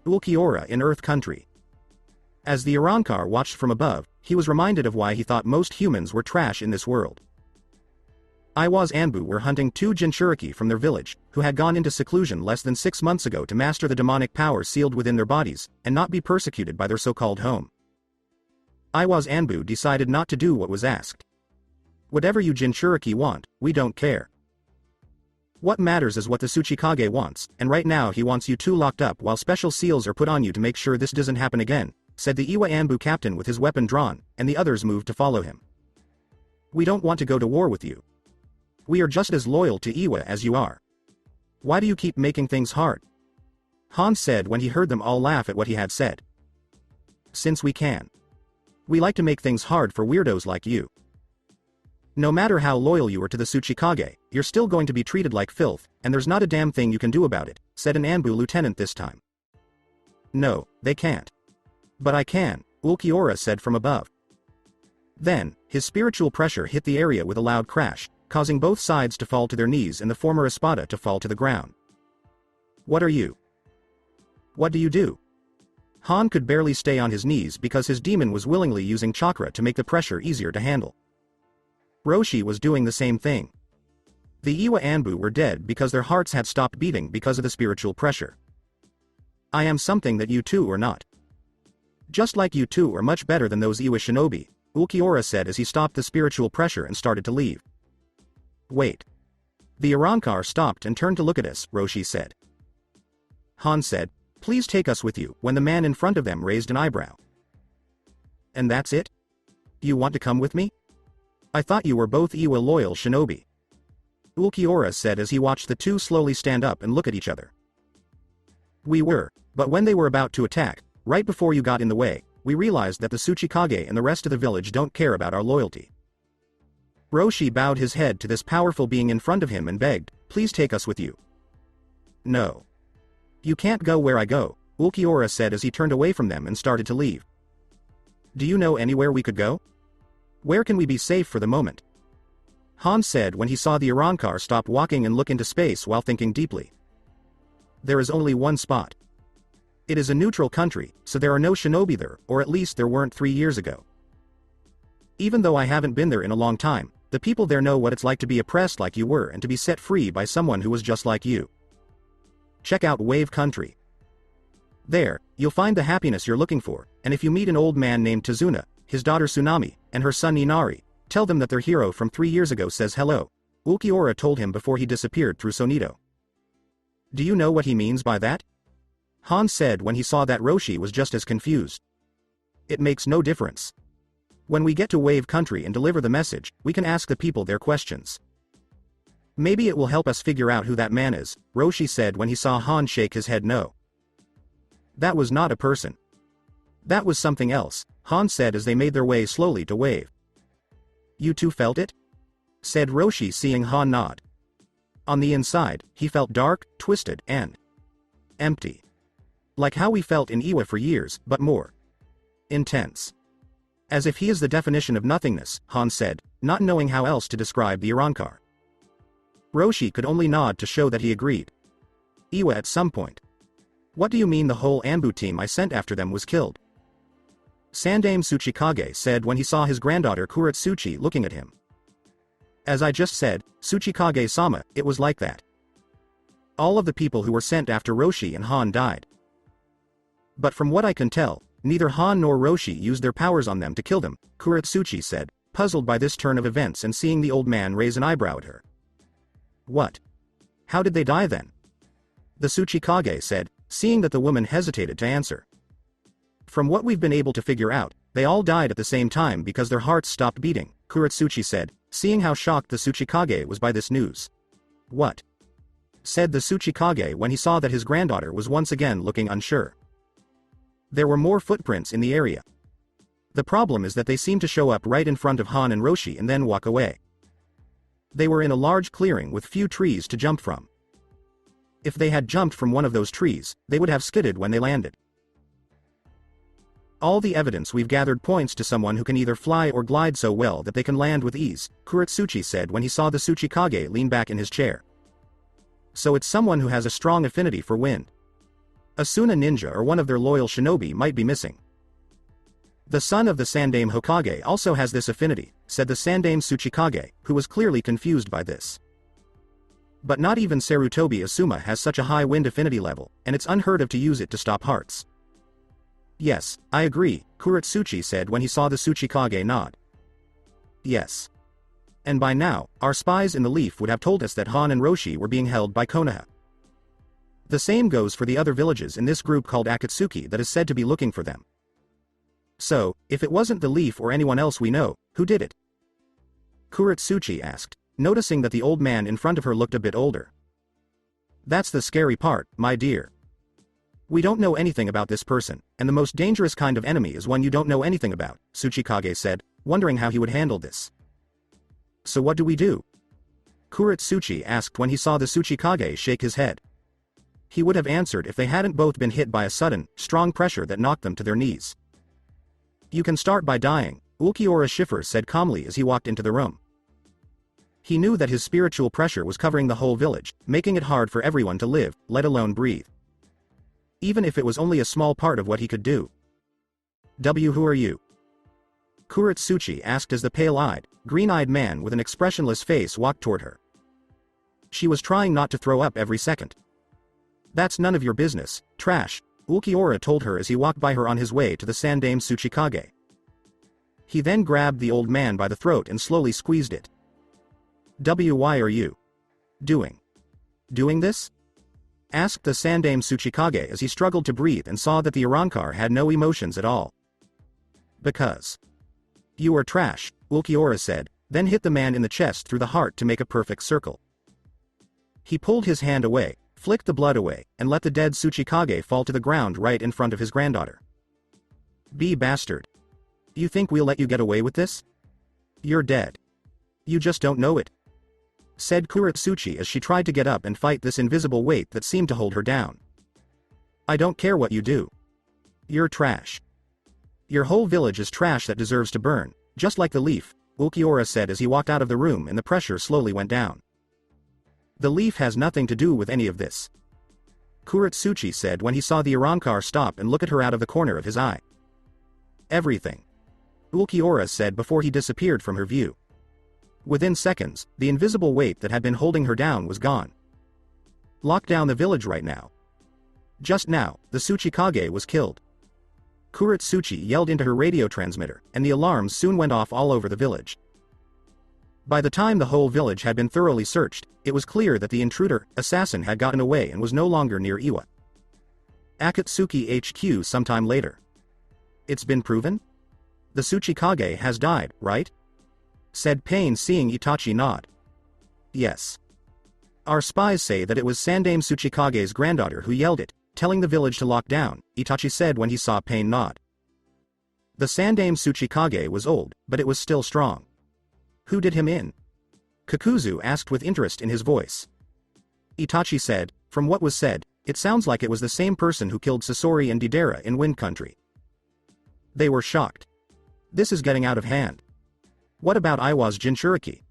Ulquiorra in Earth Country. As the Arrancar watched from above, he was reminded of why he thought most humans were trash in this world. Iwa's Anbu were hunting 2 Jinchuriki from their village, who had gone into seclusion less than 6 months ago to master the demonic power sealed within their bodies, and not be persecuted by their so-called home. Iwa's Anbu decided not to do what was asked. Whatever you Jinchuriki want, we don't care. What matters is what the Tsuchikage wants, and right now he wants you 2 locked up while special seals are put on you to make sure this doesn't happen again, said the Iwa Anbu captain with his weapon drawn, and the others moved to follow him. We don't want to go to war with you. We are just as loyal to Iwa as you are. Why do you keep making things hard? Han said when he heard them all laugh at what he had said. Since we can. We like to make things hard for weirdos like you. No matter how loyal you are to the Tsuchikage, you're still going to be treated like filth, and there's not a damn thing you can do about it, said an Anbu lieutenant this time. No, they can't. But I can, Ulquiorra said from above. Then, his spiritual pressure hit the area with a loud crash, causing both sides to fall to their knees and the former espada to fall to the ground. What are you? What do you do? Han could barely stay on his knees because his demon was willingly using chakra to make the pressure easier to handle. Roshi was doing the same thing. The Iwa Anbu were dead because their hearts had stopped beating because of the spiritual pressure. I am something that you two are not. Just like you two are much better than those Iwa shinobi, Ulquiorra said as he stopped the spiritual pressure and started to leave. Wait. The Arrancar stopped and turned to look at us, Roshi said. Han said, please take us with you, when the man in front of them raised an eyebrow. And that's it? You want to come with me? I thought you were both Iwa loyal shinobi. Ulquiorra said as he watched the two slowly stand up and look at each other. We were, but when they were about to attack, right before you got in the way, we realized that the Tsuchikage and the rest of the village don't care about our loyalty. Roshi bowed his head to this powerful being in front of him and begged, please take us with you. No. You can't go where I go, Ulquiorra said as he turned away from them and started to leave. Do you know anywhere we could go? Where can we be safe for the moment? Han said when he saw the Arrancar stop walking and look into space while thinking deeply. There is only one spot. It is a neutral country, so there are no shinobi there, or at least there weren't 3 years ago. Even though I haven't been there in a long time, the people there know what it's like to be oppressed like you were and to be set free by someone who was just like you. Check out Wave Country. There, you'll find the happiness you're looking for, and if you meet an old man named Tazuna, his daughter Tsunami, and her son Inari, tell them that their hero from 3 years ago says hello, Ulquiorra told him before he disappeared through Sonito. Do you know what he means by that? Han said when he saw that Roshi was just as confused. It makes no difference. When we get to Wave Country and deliver the message, we can ask the people their questions. Maybe it will help us figure out who that man is, Roshi said when he saw Han shake his head no. That was not a person. That was something else, Han said as they made their way slowly to Wave. You two felt it? Said Roshi seeing Han nod. On the inside, he felt dark, twisted, and empty. Like how we felt in Iwa for years, but more intense. As if he is the definition of nothingness, Han said, not knowing how else to describe the Arrancar. Roshi could only nod to show that he agreed. Iwa at some point. What do you mean the whole Anbu team I sent after them was killed? Sandame Tsuchikage said when he saw his granddaughter Kuretsuchi looking at him. As I just said, Tsuchikage-sama, it was like that. All of the people who were sent after Roshi and Han died. But from what I can tell, neither Han nor Roshi used their powers on them to kill them, Kuretsuchi said, puzzled by this turn of events and seeing the old man raise an eyebrow at her. What? How did they die then? The Tsuchikage said, seeing that the woman hesitated to answer. From what we've been able to figure out, they all died at the same time because their hearts stopped beating, Kuretsuchi said, seeing how shocked the Tsuchikage was by this news. What? Said the Tsuchikage when he saw that his granddaughter was once again looking unsure. There were more footprints in the area. The problem is that they seem to show up right in front of Han and Roshi and then walk away. They were in a large clearing with few trees to jump from. If they had jumped from one of those trees, they would have skidded when they landed. All the evidence we've gathered points to someone who can either fly or glide so well that they can land with ease, Kuretsuchi said when he saw the Tsuchikage lean back in his chair. So it's someone who has a strong affinity for wind. Asuna ninja or one of their loyal shinobi might be missing. The son of the Sandame Hokage also has this affinity, said the Sandame Tsuchikage, who was clearly confused by this. But not even Sarutobi Asuma has such a high wind affinity level, and it's unheard of to use it to stop hearts. Yes, I agree, Kuretsuchi said when he saw the Tsuchikage nod. Yes. And by now, our spies in the leaf would have told us that Han and Roshi were being held by Konoha. The same goes for the other villages in this group called Akatsuki that is said to be looking for them. So, if it wasn't the leaf or anyone else we know, who did it? Kuretsuchi asked, noticing that the old man in front of her looked a bit older. That's the scary part, my dear. We don't know anything about this person, and the most dangerous kind of enemy is one you don't know anything about, Tsuchikage said, wondering how he would handle this. So what do we do? Kuretsuchi asked when he saw the Tsuchikage shake his head. He would have answered if they hadn't both been hit by a sudden, strong pressure that knocked them to their knees. You can start by dying, Ulquiorra Schiffer said calmly as he walked into the room. He knew that his spiritual pressure was covering the whole village, making it hard for everyone to live, let alone breathe. Even if it was only a small part of what he could do. Who are you? Kuretsuchi asked as the pale-eyed, green-eyed man with an expressionless face walked toward her. She was trying not to throw up every second. That's none of your business, trash, Ulquiorra told her as he walked by her on his way to the Sandame Tsuchikage. He then grabbed the old man by the throat and slowly squeezed it. Why are you doing this? Asked the Sandame Tsuchikage as he struggled to breathe and saw that the Arrancar had no emotions at all. Because you are trash, Ulquiorra said, then hit the man in the chest through the heart to make a perfect circle. He pulled his hand away, flicked the blood away, and let the dead Tsuchikage fall to the ground right in front of his granddaughter. Bastard. You think we'll let you get away with this? You're dead. You just don't know it, said Kuretsuchi as she tried to get up and fight this invisible weight that seemed to hold her down. I don't care what you do. You're trash. Your whole village is trash that deserves to burn, just like the leaf, Ulquiorra said as he walked out of the room and the pressure slowly went down. The leaf has nothing to do with any of this, Kuretsuchi said when he saw the Arrancar stop and look at her out of the corner of his eye. Everything, Ulquiorra said before he disappeared from her view. Within seconds, the invisible weight that had been holding her down was gone. Lock down the village right now. Just now, the Tsuchikage was killed. Kuretsuchi yelled into her radio transmitter, and the alarms soon went off all over the village. By the time the whole village had been thoroughly searched, it was clear that the intruder, assassin had gotten away and was no longer near Iwa. Akatsuki HQ sometime later. It's been proven? The Tsuchikage has died, right? Said Pain seeing Itachi nod. Yes. Our spies say that it was Sandame Tsuchikage's granddaughter who yelled it, telling the village to lock down, Itachi said when he saw Pain nod. The Sandame Tsuchikage was old, but it was still strong. Who did him in? Kakuzu asked with interest in his voice. Itachi said, from what was said, it sounds like it was the same person who killed Sasori and Deidara in Wind Country. They were shocked. This is getting out of hand. What about Iwa's Jinchuriki?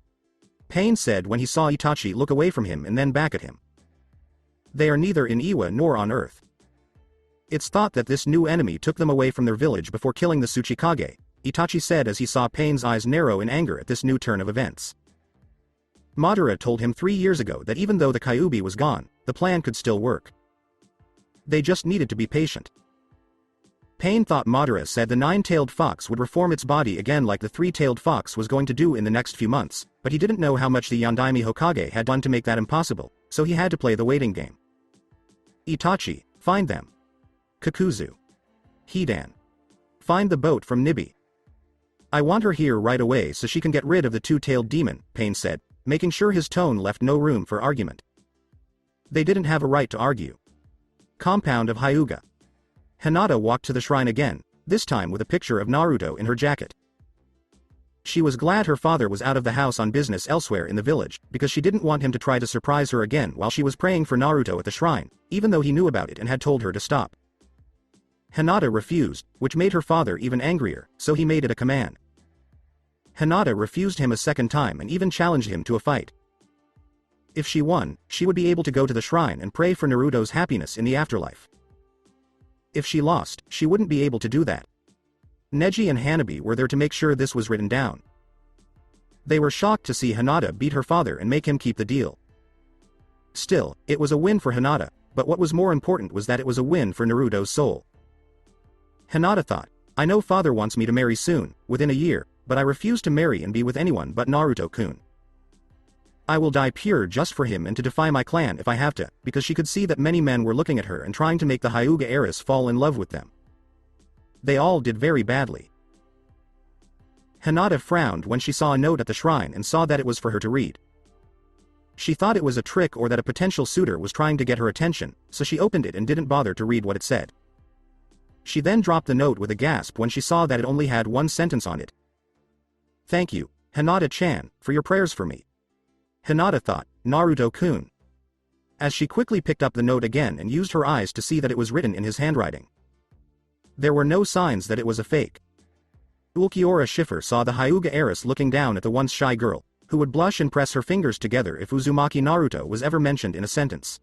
Pain said when he saw Itachi look away from him and then back at him. They are neither in Iwa nor on Earth. It's thought that this new enemy took them away from their village before killing the Tsuchikage, Itachi said as he saw Pain's eyes narrow in anger at this new turn of events. Madara told him 3 years ago that even though the Kyuubi was gone, the plan could still work. They just needed to be patient. Pain thought Madara said the 9-tailed fox would reform its body again like the 3-tailed fox was going to do in the next few months, but he didn't know how much the Yondaime Hokage had done to make that impossible, so he had to play the waiting game. Itachi, find them. Kakuzu. Hidan. Find the boat from Nibi. I want her here right away so she can get rid of the 2-tailed demon, Pain said, making sure his tone left no room for argument. They didn't have a right to argue. Compound of Hyuga. Hinata walked to the shrine again, this time with a picture of Naruto in her jacket. She was glad her father was out of the house on business elsewhere in the village, because she didn't want him to try to surprise her again while she was praying for Naruto at the shrine, even though he knew about it and had told her to stop. Hinata refused, which made her father even angrier, so he made it a command. Hinata refused him a second time and even challenged him to a fight. If she won, she would be able to go to the shrine and pray for Naruto's happiness in the afterlife. If she lost, she wouldn't be able to do that. Neji and Hanabi were there to make sure this was written down. They were shocked to see Hinata beat her father and make him keep the deal. Still, it was a win for Hinata, but what was more important was that it was a win for Naruto's soul. Hinata thought, I know father wants me to marry soon, within a year, but I refuse to marry and be with anyone but Naruto-kun. I will die pure just for him and to defy my clan if I have to, because she could see that many men were looking at her and trying to make the Hyuga heiress fall in love with them. They all did very badly. Hinata frowned when she saw a note at the shrine and saw that it was for her to read. She thought it was a trick or that a potential suitor was trying to get her attention, so she opened it and didn't bother to read what it said. She then dropped the note with a gasp when she saw that it only had one sentence on it. Thank you, Hinata-chan, for your prayers for me. Hinata thought, Naruto-kun. As she quickly picked up the note again and used her eyes to see that it was written in his handwriting. There were no signs that it was a fake. Ulquiorra Schiffer saw the Hyuga heiress looking down at the once shy girl, who would blush and press her fingers together if Uzumaki Naruto was ever mentioned in a sentence.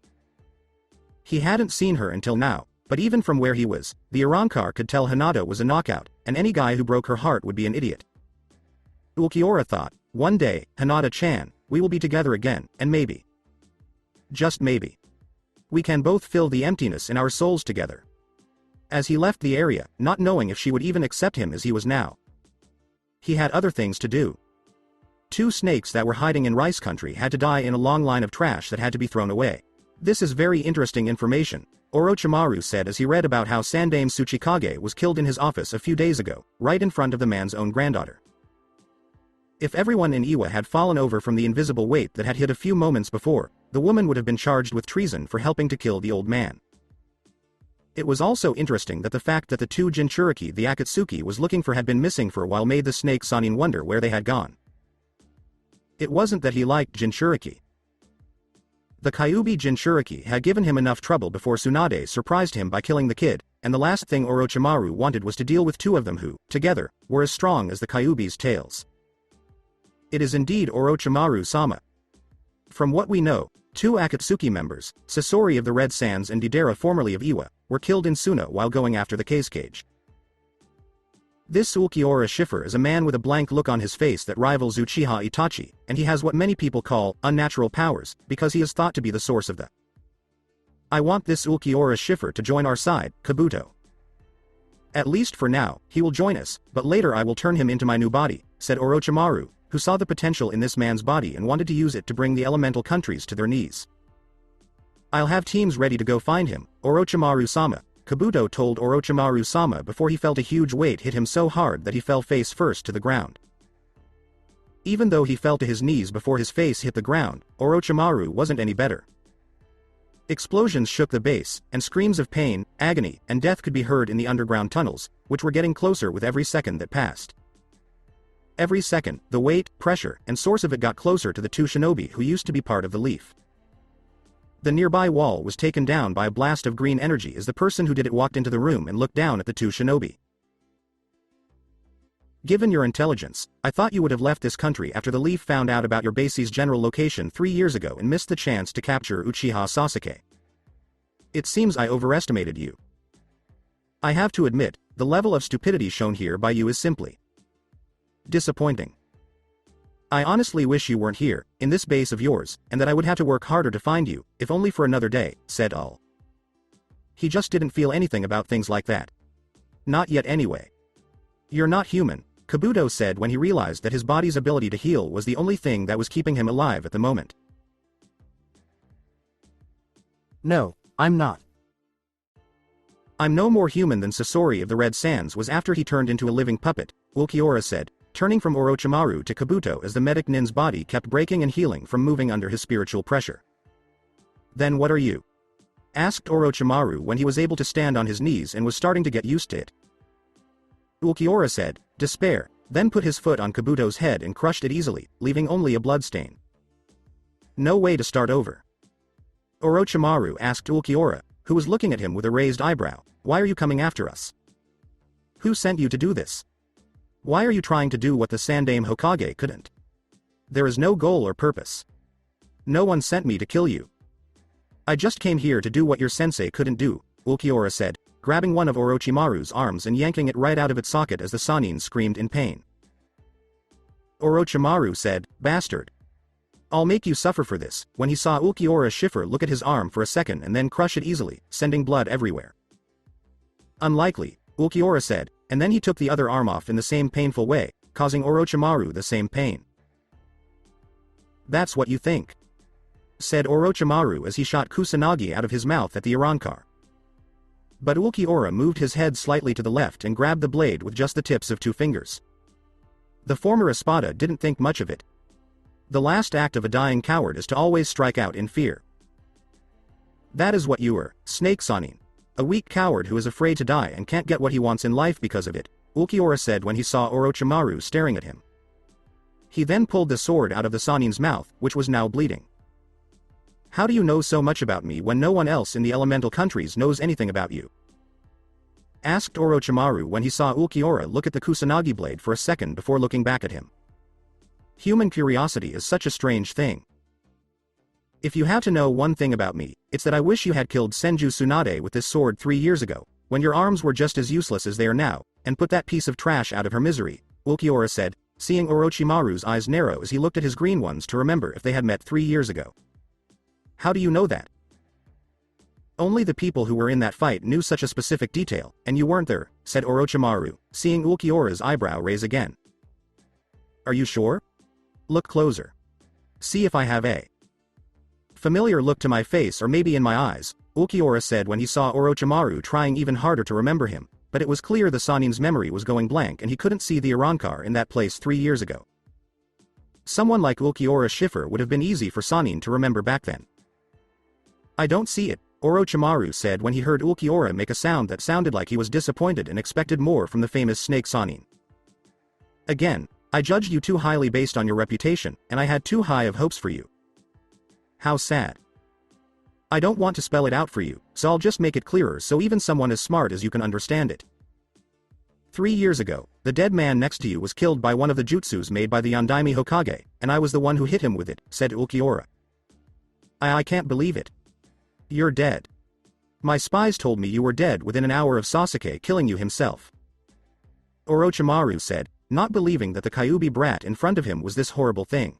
He hadn't seen her until now, but even from where he was, the Arrancar could tell Hinata was a knockout, and any guy who broke her heart would be an idiot. Ulquiorra thought, one day, Hinata-chan, we will be together again, and maybe, just maybe, we can both fill the emptiness in our souls together. As he left the area, not knowing if she would even accept him as he was now. He had other things to do. 2 snakes that were hiding in Rice Country had to die in a long line of trash that had to be thrown away. This is very interesting information, Orochimaru said as he read about how Sandame Tsuchikage was killed in his office a few days ago, right in front of the man's own granddaughter. If everyone in Iwa had fallen over from the invisible weight that had hit a few moments before, the woman would have been charged with treason for helping to kill the old man. It was also interesting that the fact that the 2 Jinchuriki the Akatsuki was looking for had been missing for a while made the snake Sanin wonder where they had gone. It wasn't that he liked Jinchuriki. The Kyuubi Jinchuriki had given him enough trouble before Tsunade surprised him by killing the kid, and the last thing Orochimaru wanted was to deal with 2 of them who, together, were as strong as the Kyuubi's tails. It is indeed Orochimaru-sama. From what we know, 2 Akatsuki members, Sasori of the Red Sands and Deidara formerly of Iwa, were killed in Suna while going after the case cage. This Ulquiorra Schiffer is a man with a blank look on his face that rivals Uchiha Itachi, and he has what many people call unnatural powers, because he is thought to be the source of the. I want this Ulquiorra Schiffer to join our side, Kabuto. At least for now, he will join us, but later I will turn him into my new body, said Orochimaru, who saw the potential in this man's body and wanted to use it to bring the elemental countries to their knees. I'll have teams ready to go find him, Orochimaru-sama, Kabuto told Orochimaru-sama before he felt a huge weight hit him so hard that he fell face first to the ground. Even though he fell to his knees before his face hit the ground, Orochimaru wasn't any better. Explosions shook the base, and screams of pain, agony, and death could be heard in the underground tunnels, which were getting closer with every second that passed. Every second, the weight, pressure, and source of it got closer to the 2 shinobi who used to be part of the leaf. The nearby wall was taken down by a blast of green energy as the person who did it walked into the room and looked down at the 2 shinobi. Given your intelligence, I thought you would have left this country after the leaf found out about your base's general location 3 years ago and missed the chance to capture Uchiha Sasuke. It seems I overestimated you. I have to admit, the level of stupidity shown here by you is simply disappointing. I honestly wish you weren't here, in this base of yours, and that I would have to work harder to find you, if only for another day, said Ul. He just didn't feel anything about things like that. Not yet anyway. You're not human, Kabuto said when he realized that his body's ability to heal was the only thing that was keeping him alive at the moment. No, I'm not. I'm no more human than Sasori of the Red Sands was after he turned into a living puppet, Ulquiorra said, turning from Orochimaru to Kabuto as the medic nin's body kept breaking and healing from moving under his spiritual pressure. Then what are you? Asked Orochimaru when he was able to stand on his knees and was starting to get used to it. Ulquiorra said, despair, then put his foot on Kabuto's head and crushed it easily, leaving only a bloodstain. No way to start over. Orochimaru asked Ulquiorra, who was looking at him with a raised eyebrow, why are you coming after us? Who sent you to do this? Why are you trying to do what the Sandame Hokage couldn't? There is no goal or purpose. No one sent me to kill you. I just came here to do what your sensei couldn't do, Ulquiorra said, grabbing one of Orochimaru's arms and yanking it right out of its socket as the Sannin screamed in pain. Orochimaru said, bastard. I'll make you suffer for this, when he saw Ulquiorra Schiffer look at his arm for a second and then crush it easily, sending blood everywhere. Unlikely, Ulquiorra said, and then he took the other arm off in the same painful way, causing Orochimaru the same pain. That's what you think, said Orochimaru as he shot Kusanagi out of his mouth at the Arrancar. But Ulquiorra moved his head slightly to the left and grabbed the blade with just the tips of 2 fingers. The former Espada didn't think much of it. The last act of a dying coward is to always strike out in fear. That is what you are, Snake Sannin. A weak coward who is afraid to die and can't get what he wants in life because of it, Ulquiorra said when he saw Orochimaru staring at him. He then pulled the sword out of the Sannin's mouth, which was now bleeding. How do you know so much about me when no one else in the elemental countries knows anything about you? Asked Orochimaru when he saw Ulquiorra look at the Kusanagi blade for a second before looking back at him. Human curiosity is such a strange thing. If you have to know one thing about me, it's that I wish you had killed Senju Tsunade with this sword 3 years ago, when your arms were just as useless as they are now, and put that piece of trash out of her misery, Ulquiorra said, seeing Orochimaru's eyes narrow as he looked at his green ones to remember if they had met 3 years ago. How do you know that? Only the people who were in that fight knew such a specific detail, and you weren't there, said Orochimaru, seeing Ulquiorra's eyebrow raise again. Are you sure? Look closer. See if I have a familiar look to my face or maybe in my eyes, Ulquiorra said when he saw Orochimaru trying even harder to remember him, but it was clear the Sannin's memory was going blank and he couldn't see the Arrancar in that place 3 years ago. Someone like Ulquiorra Schiffer would have been easy for Sannin to remember back then. I don't see it, Orochimaru said when he heard Ulquiorra make a sound that sounded like he was disappointed and expected more from the famous snake Sannin. Again, I judged you too highly based on your reputation, and I had too high of hopes for you. How sad. I don't want to spell it out for you, so I'll just make it clearer so even someone as smart as you can understand it. 3 years ago, the dead man next to you was killed by one of the jutsus made by the Yondaime Hokage, and I was the one who hit him with it, said Ulquiorra. I can't believe it. You're dead. My spies told me you were dead within an hour of Sasuke killing you himself. Orochimaru said, not believing that the Kyuubi brat in front of him was this horrible thing.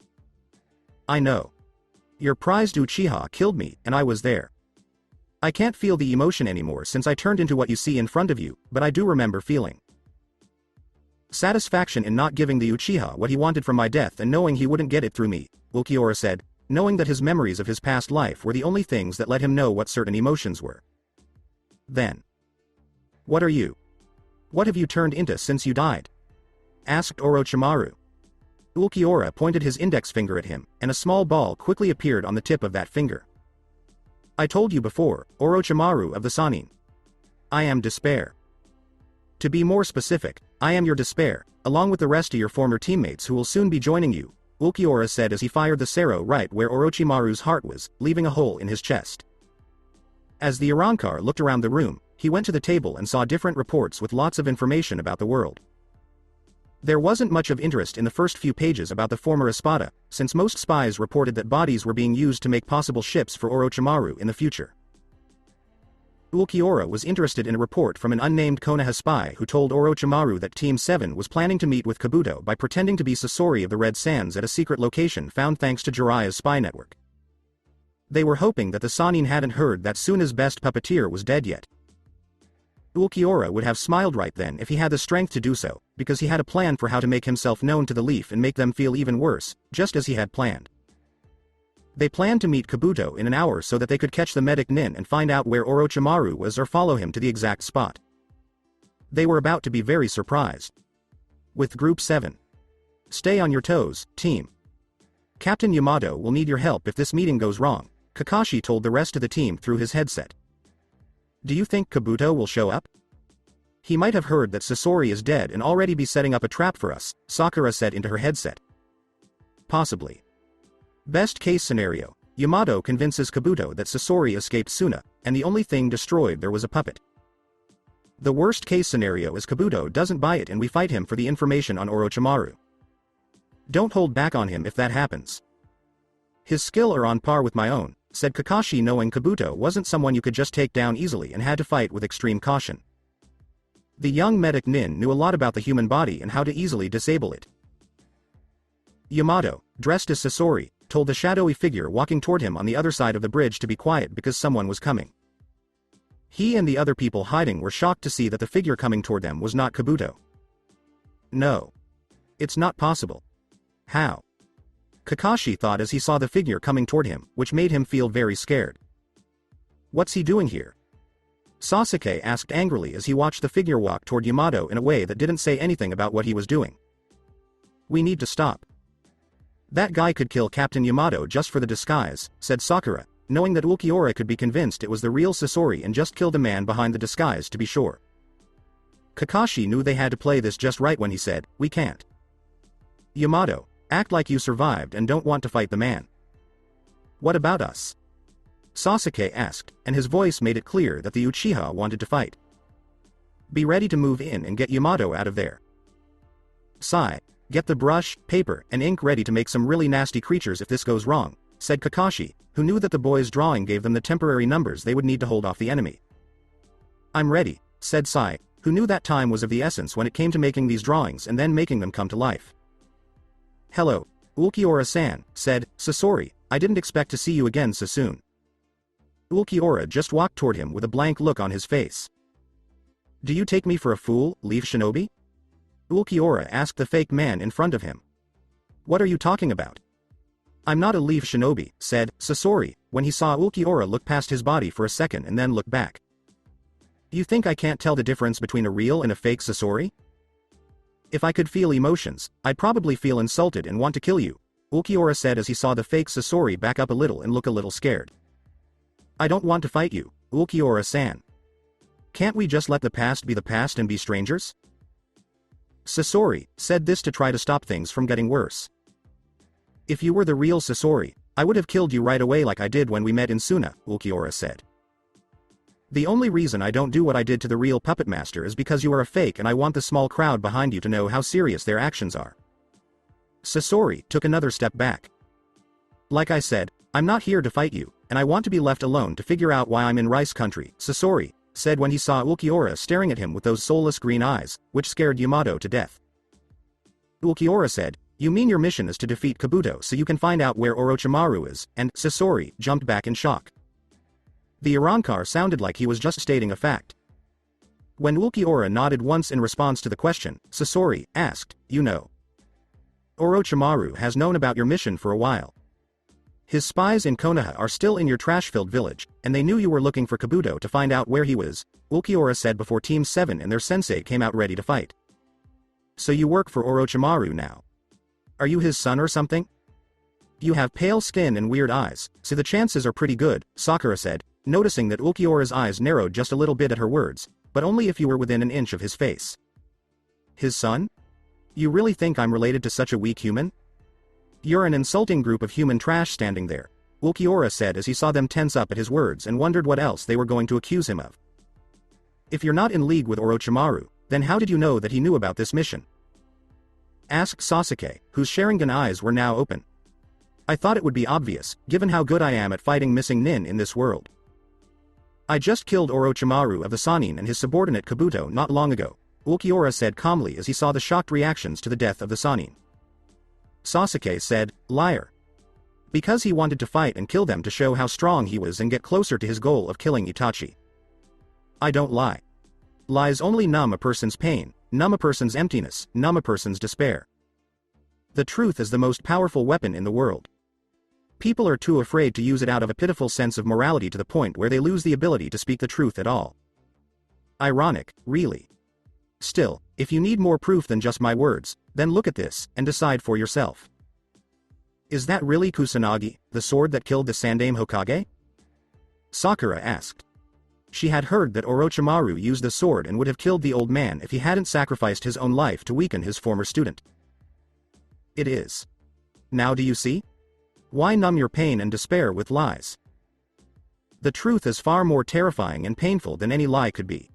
I know. Your prized Uchiha killed me, and I was there. I can't feel the emotion anymore since I turned into what you see in front of you, but I do remember feeling satisfaction in not giving the Uchiha what he wanted from my death and knowing he wouldn't get it through me, Ulquiorra said, knowing that his memories of his past life were the only things that let him know what certain emotions were. Then. What are you? What have you turned into since you died? Asked Orochimaru. Ulquiorra pointed his index finger at him, and a small ball quickly appeared on the tip of that finger. I told you before, Orochimaru of the Sannin. I am despair. To be more specific, I am your despair, along with the rest of your former teammates who will soon be joining you, Ulquiorra said as he fired the Sero right where Orochimaru's heart was, leaving a hole in his chest. As the Arrancar looked around the room, he went to the table and saw different reports with lots of information about the world. There wasn't much of interest in the first few pages about the former Espada, since most spies reported that bodies were being used to make possible ships for Orochimaru in the future. Ulquiorra was interested in a report from an unnamed Konoha spy who told Orochimaru that Team 7 was planning to meet with Kabuto by pretending to be Sasori of the Red Sands at a secret location found thanks to Jiraiya's spy network. They were hoping that the Sannin hadn't heard that Tsuna's best puppeteer was dead yet. Ulquiorra would have smiled right then if he had the strength to do so, because he had a plan for how to make himself known to the Leaf and make them feel even worse, just as he had planned. They planned to meet Kabuto in an hour so that they could catch the medic Nin and find out where Orochimaru was or follow him to the exact spot. They were about to be very surprised. With Group 7. Stay on your toes, team. Captain Yamato will need your help if this meeting goes wrong, Kakashi told the rest of the team through his headset. Do you think Kabuto will show up? He might have heard that Sasori is dead and already be setting up a trap for us, Sakura said into her headset. Possibly. Best case scenario, Yamato convinces Kabuto that Sasori escaped Tsuna, and the only thing destroyed there was a puppet. The worst case scenario is Kabuto doesn't buy it and we fight him for the information on Orochimaru. Don't hold back on him if that happens. His skill are on par with my own, said Kakashi knowing Kabuto wasn't someone you could just take down easily and had to fight with extreme caution. The young medic Nin knew a lot about the human body and how to easily disable it. Yamato, dressed as Sasori, told the shadowy figure walking toward him on the other side of the bridge to be quiet because someone was coming. He and the other people hiding were shocked to see that the figure coming toward them was not Kabuto. No. It's not possible. How? Kakashi thought as he saw the figure coming toward him, which made him feel very scared. What's he doing here? Sasuke asked angrily as he watched the figure walk toward Yamato in a way that didn't say anything about what he was doing. We need to stop. That guy could kill Captain Yamato just for the disguise, said Sakura, knowing that Ulquiorra could be convinced it was the real Sasori and just kill the man behind the disguise to be sure. Kakashi knew they had to play this just right when he said, we can't. Yamato, act like you survived and don't want to fight the man. What about us? Sasuke asked, and his voice made it clear that the Uchiha wanted to fight. Be ready to move in and get Yamato out of there. Sigh. Get the brush, paper, and ink ready to make some really nasty creatures if this goes wrong, said Kakashi, who knew that the boy's drawing gave them the temporary numbers they would need to hold off the enemy. I'm ready, said Sai, who knew that time was of the essence when it came to making these drawings and then making them come to life. Hello, Ulquiorra-san, said Sasori, I didn't expect to see you again so soon. Ulquiorra just walked toward him with a blank look on his face. Do you take me for a fool, Leaf Shinobi? Ulquiorra asked the fake man in front of him. What are you talking about? I'm not a Leaf Shinobi, said Sasori, when he saw Ulquiorra look past his body for a second and then look back. You think I can't tell the difference between a real and a fake Sasori? If I could feel emotions, I'd probably feel insulted and want to kill you, Ulquiorra said as he saw the fake Sasori back up a little and look a little scared. I don't want to fight you, Ulquiorra-san. Can't we just let the past be the past and be strangers? Sasori said this to try to stop things from getting worse. If you were the real Sasori, I would have killed you right away like I did when we met in Suna, Ulquiorra said. The only reason I don't do what I did to the real puppet master is because you are a fake and I want the small crowd behind you to know how serious their actions are. Sasori took another step back. Like I said, I'm not here to fight you, and I want to be left alone to figure out why I'm in Rice Country, Sasori said when he saw Ulquiorra staring at him with those soulless green eyes, which scared Yamato to death. Ulquiorra said, You mean your mission is to defeat Kabuto so you can find out where Orochimaru is, and Sasori jumped back in shock. The Arrancar sounded like he was just stating a fact. When Ulquiorra nodded once in response to the question, Sasori asked, You know. Orochimaru has known about your mission for a while. His spies in Konoha are still in your trash-filled village, and they knew you were looking for Kabuto to find out where he was, Ulquiorra said before Team 7 and their sensei came out ready to fight. So you work for Orochimaru now. Are you his son or something? You have pale skin and weird eyes, so the chances are pretty good, Sakura said, noticing that Ulquiorra's eyes narrowed just a little bit at her words, but only if you were within an inch of his face. His son? You really think I'm related to such a weak human? You're an insulting group of human trash standing there, Ulquiorra said as he saw them tense up at his words and wondered what else they were going to accuse him of. If you're not in league with Orochimaru, then how did you know that he knew about this mission? Asked Sasuke, whose Sharingan eyes were now open. I thought it would be obvious, given how good I am at fighting missing nin in this world. I just killed Orochimaru of the Sannin and his subordinate Kabuto not long ago, Ulquiorra said calmly as he saw the shocked reactions to the death of the Sannin. Sasuke said, Liar. Because he wanted to fight and kill them to show how strong he was and get closer to his goal of killing Itachi. I don't lie. Lies only numb a person's pain, numb a person's emptiness, numb a person's despair. The truth is the most powerful weapon in the world. People are too afraid to use it out of a pitiful sense of morality to the point where they lose the ability to speak the truth at all. Ironic, really. Still, if you need more proof than just my words, then look at this, and decide for yourself. Is that really Kusanagi, the sword that killed the Sandaime Hokage? Sakura asked. She had heard that Orochimaru used the sword and would have killed the old man if he hadn't sacrificed his own life to weaken his former student. It is. Now do you see? Why numb your pain and despair with lies? The truth is far more terrifying and painful than any lie could be.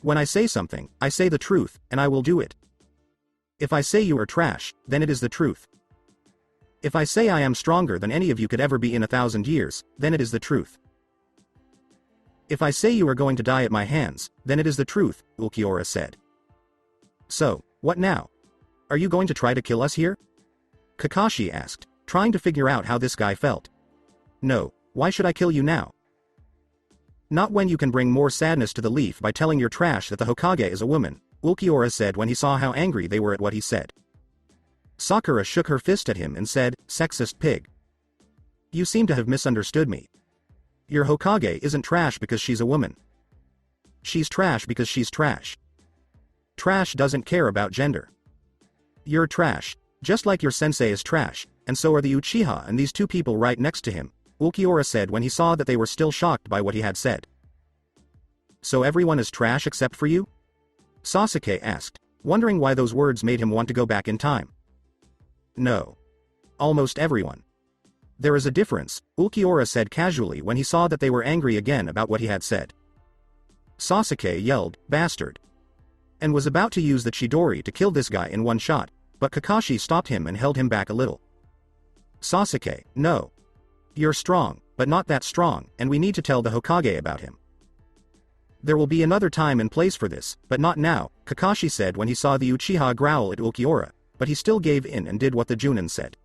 When I say something, I say the truth, and I will do it. If I say you are trash, then it is the truth. If I say I am stronger than any of you could ever be in 1,000 years, then it is the truth. If I say you are going to die at my hands, then it is the truth, Ulquiorra said. So, what now? Are you going to try to kill us here? Kakashi asked, trying to figure out how this guy felt. No, why should I kill you now? Not when you can bring more sadness to the leaf by telling your trash that the Hokage is a woman, Ulquiorra said when he saw how angry they were at what he said. Sakura shook her fist at him and said, Sexist pig. You seem to have misunderstood me. Your Hokage isn't trash because she's a woman. She's trash because she's trash. Trash doesn't care about gender. You're trash, just like your sensei is trash, and so are the Uchiha and these two people right next to him, Ulquiorra said when he saw that they were still shocked by what he had said. So everyone is trash except for you? Sasuke asked, wondering why those words made him want to go back in time. No. Almost everyone. There is a difference, Ulquiorra said casually when he saw that they were angry again about what he had said. Sasuke yelled, bastard. And was about to use the Chidori to kill this guy in one shot, but Kakashi stopped him and held him back a little. Sasuke, no. You're strong, but not that strong, and we need to tell the Hokage about him. There will be another time and place for this, but not now, Kakashi said when he saw the Uchiha growl at Ulquiorra, but he still gave in and did what the Junin said.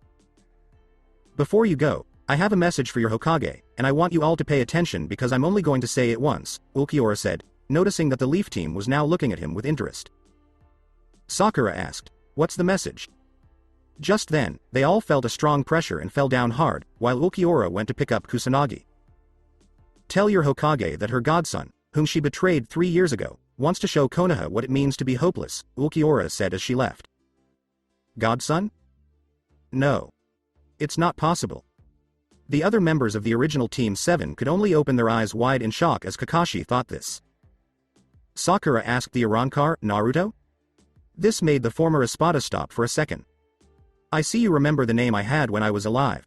Before you go, I have a message for your Hokage, and I want you all to pay attention because I'm only going to say it once, Ulquiorra said, noticing that the Leaf Team was now looking at him with interest. Sakura asked, "What's the message?" Just then, they all felt a strong pressure and fell down hard, while Ulquiorra went to pick up Kusanagi. Tell your Hokage that her godson, whom she betrayed 3 years ago, wants to show Konoha what it means to be hopeless, Ulquiorra said as she left. Godson? No. It's not possible. The other members of the original Team 7 could only open their eyes wide in shock as Kakashi thought this. Sakura asked the Arrancar, Naruto? This made the former Espada stop for a second. I see you remember the name I had when I was alive.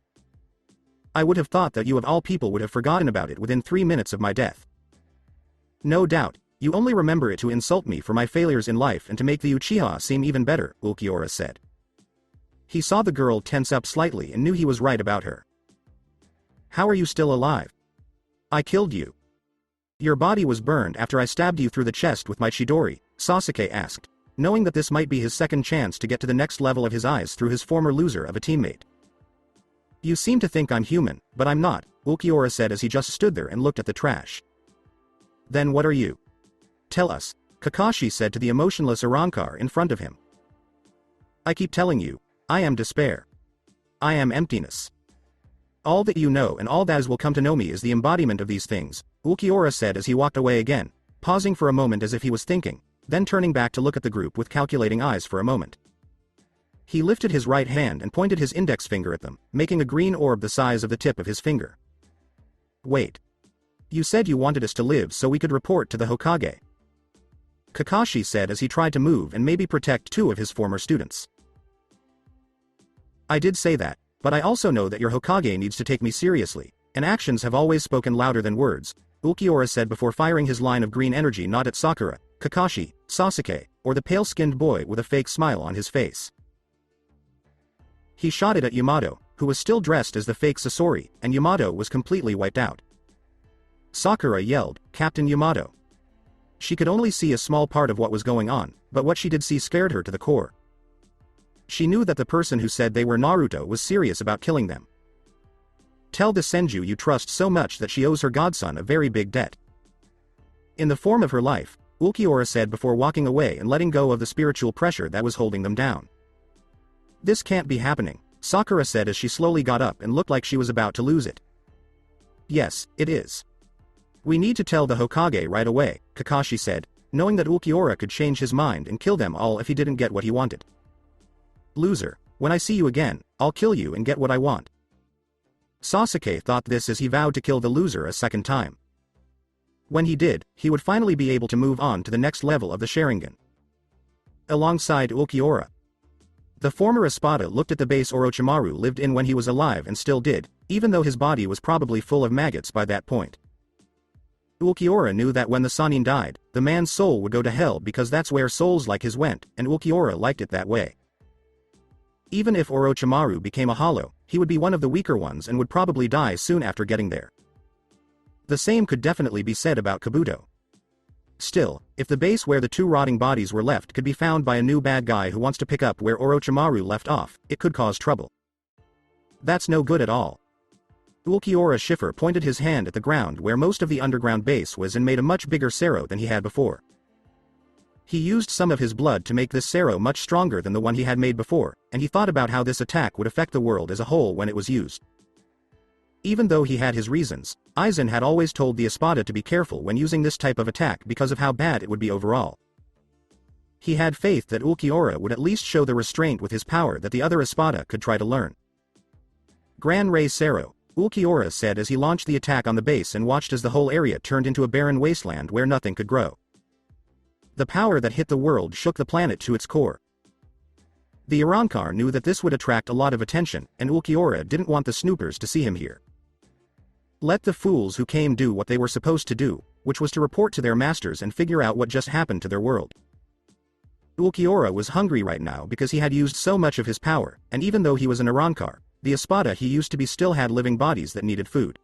I would have thought that you of all people would have forgotten about it within 3 minutes of my death. No doubt, you only remember it to insult me for my failures in life and to make the Uchiha seem even better, Ulquiorra said. He saw the girl tense up slightly and knew he was right about her. How are you still alive? I killed you. Your body was burned after I stabbed you through the chest with my Chidori, Sasuke asked, knowing that this might be his second chance to get to the next level of his eyes through his former loser of a teammate. You seem to think I'm human, but I'm not, Ulquiorra said as he just stood there and looked at the trash. Then what are you? Tell us, Kakashi said to the emotionless Arrancar in front of him. I keep telling you, I am despair. I am emptiness. All that you know and all that is will come to know me is the embodiment of these things, Ulquiorra said as he walked away again, pausing for a moment as if he was thinking, then turning back to look at the group with calculating eyes for a moment. He lifted his right hand and pointed his index finger at them, making a green orb the size of the tip of his finger. Wait. You said you wanted us to live so we could report to the Hokage. Kakashi said as he tried to move and maybe protect 2 of his former students. I did say that, but I also know that your Hokage needs to take me seriously, and actions have always spoken louder than words, Ulquiorra said before firing his line of green energy not at Sakura, Kakashi, Sasuke, or the pale-skinned boy with a fake smile on his face. He shot it at Yamato, who was still dressed as the fake Sasori, and Yamato was completely wiped out. Sakura yelled, "Captain Yamato!" She could only see a small part of what was going on, but what she did see scared her to the core. She knew that the person who said they were Naruto was serious about killing them. Tell the Senju you trust so much that she owes her godson a very big debt. In the form of her life, Ulquiorra said before walking away and letting go of the spiritual pressure that was holding them down. This can't be happening, Sakura said as she slowly got up and looked like she was about to lose it. Yes, it is. We need to tell the Hokage right away, Kakashi said, knowing that Ulquiorra could change his mind and kill them all if he didn't get what he wanted. Loser, when I see you again, I'll kill you and get what I want. Sasuke thought this as he vowed to kill the loser a second time. When he did, he would finally be able to move on to the next level of the Sharingan. Alongside Ulquiorra. The former Espada looked at the base Orochimaru lived in when he was alive and still did, even though his body was probably full of maggots by that point. Ulquiorra knew that when the Sannin died, the man's soul would go to hell because that's where souls like his went, and Ulquiorra liked it that way. Even if Orochimaru became a hollow, he would be one of the weaker ones and would probably die soon after getting there. The same could definitely be said about Kabuto. Still, if the base where the 2 rotting bodies were left could be found by a new bad guy who wants to pick up where Orochimaru left off, it could cause trouble. That's no good at all. Ulquiorra Schiffer pointed his hand at the ground where most of the underground base was and made a much bigger Sero than he had before. He used some of his blood to make this Sero much stronger than the one he had made before, and he thought about how this attack would affect the world as a whole when it was used. Even though he had his reasons, Aizen had always told the Espada to be careful when using this type of attack because of how bad it would be overall. He had faith that Ulquiorra would at least show the restraint with his power that the other Espada could try to learn. Gran Rey Sero, Ulquiorra said as he launched the attack on the base and watched as the whole area turned into a barren wasteland where nothing could grow. The power that hit the world shook the planet to its core. The Arrancar knew that this would attract a lot of attention, and Ulquiorra didn't want the snoopers to see him here. Let the fools who came do what they were supposed to do, which was to report to their masters and figure out what just happened to their world. Ulquiorra was hungry right now because he had used so much of his power, and even though he was an Arrancar, the Espada he used to be still had living bodies that needed food.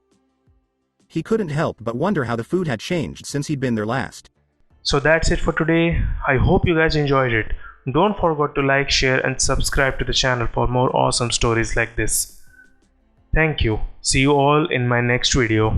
He couldn't help but wonder how the food had changed since he'd been there last. So that's it for today. I hope you guys enjoyed it. Don't forget to like, share and subscribe to the channel for more awesome stories like this. Thank you. See you all in my next video.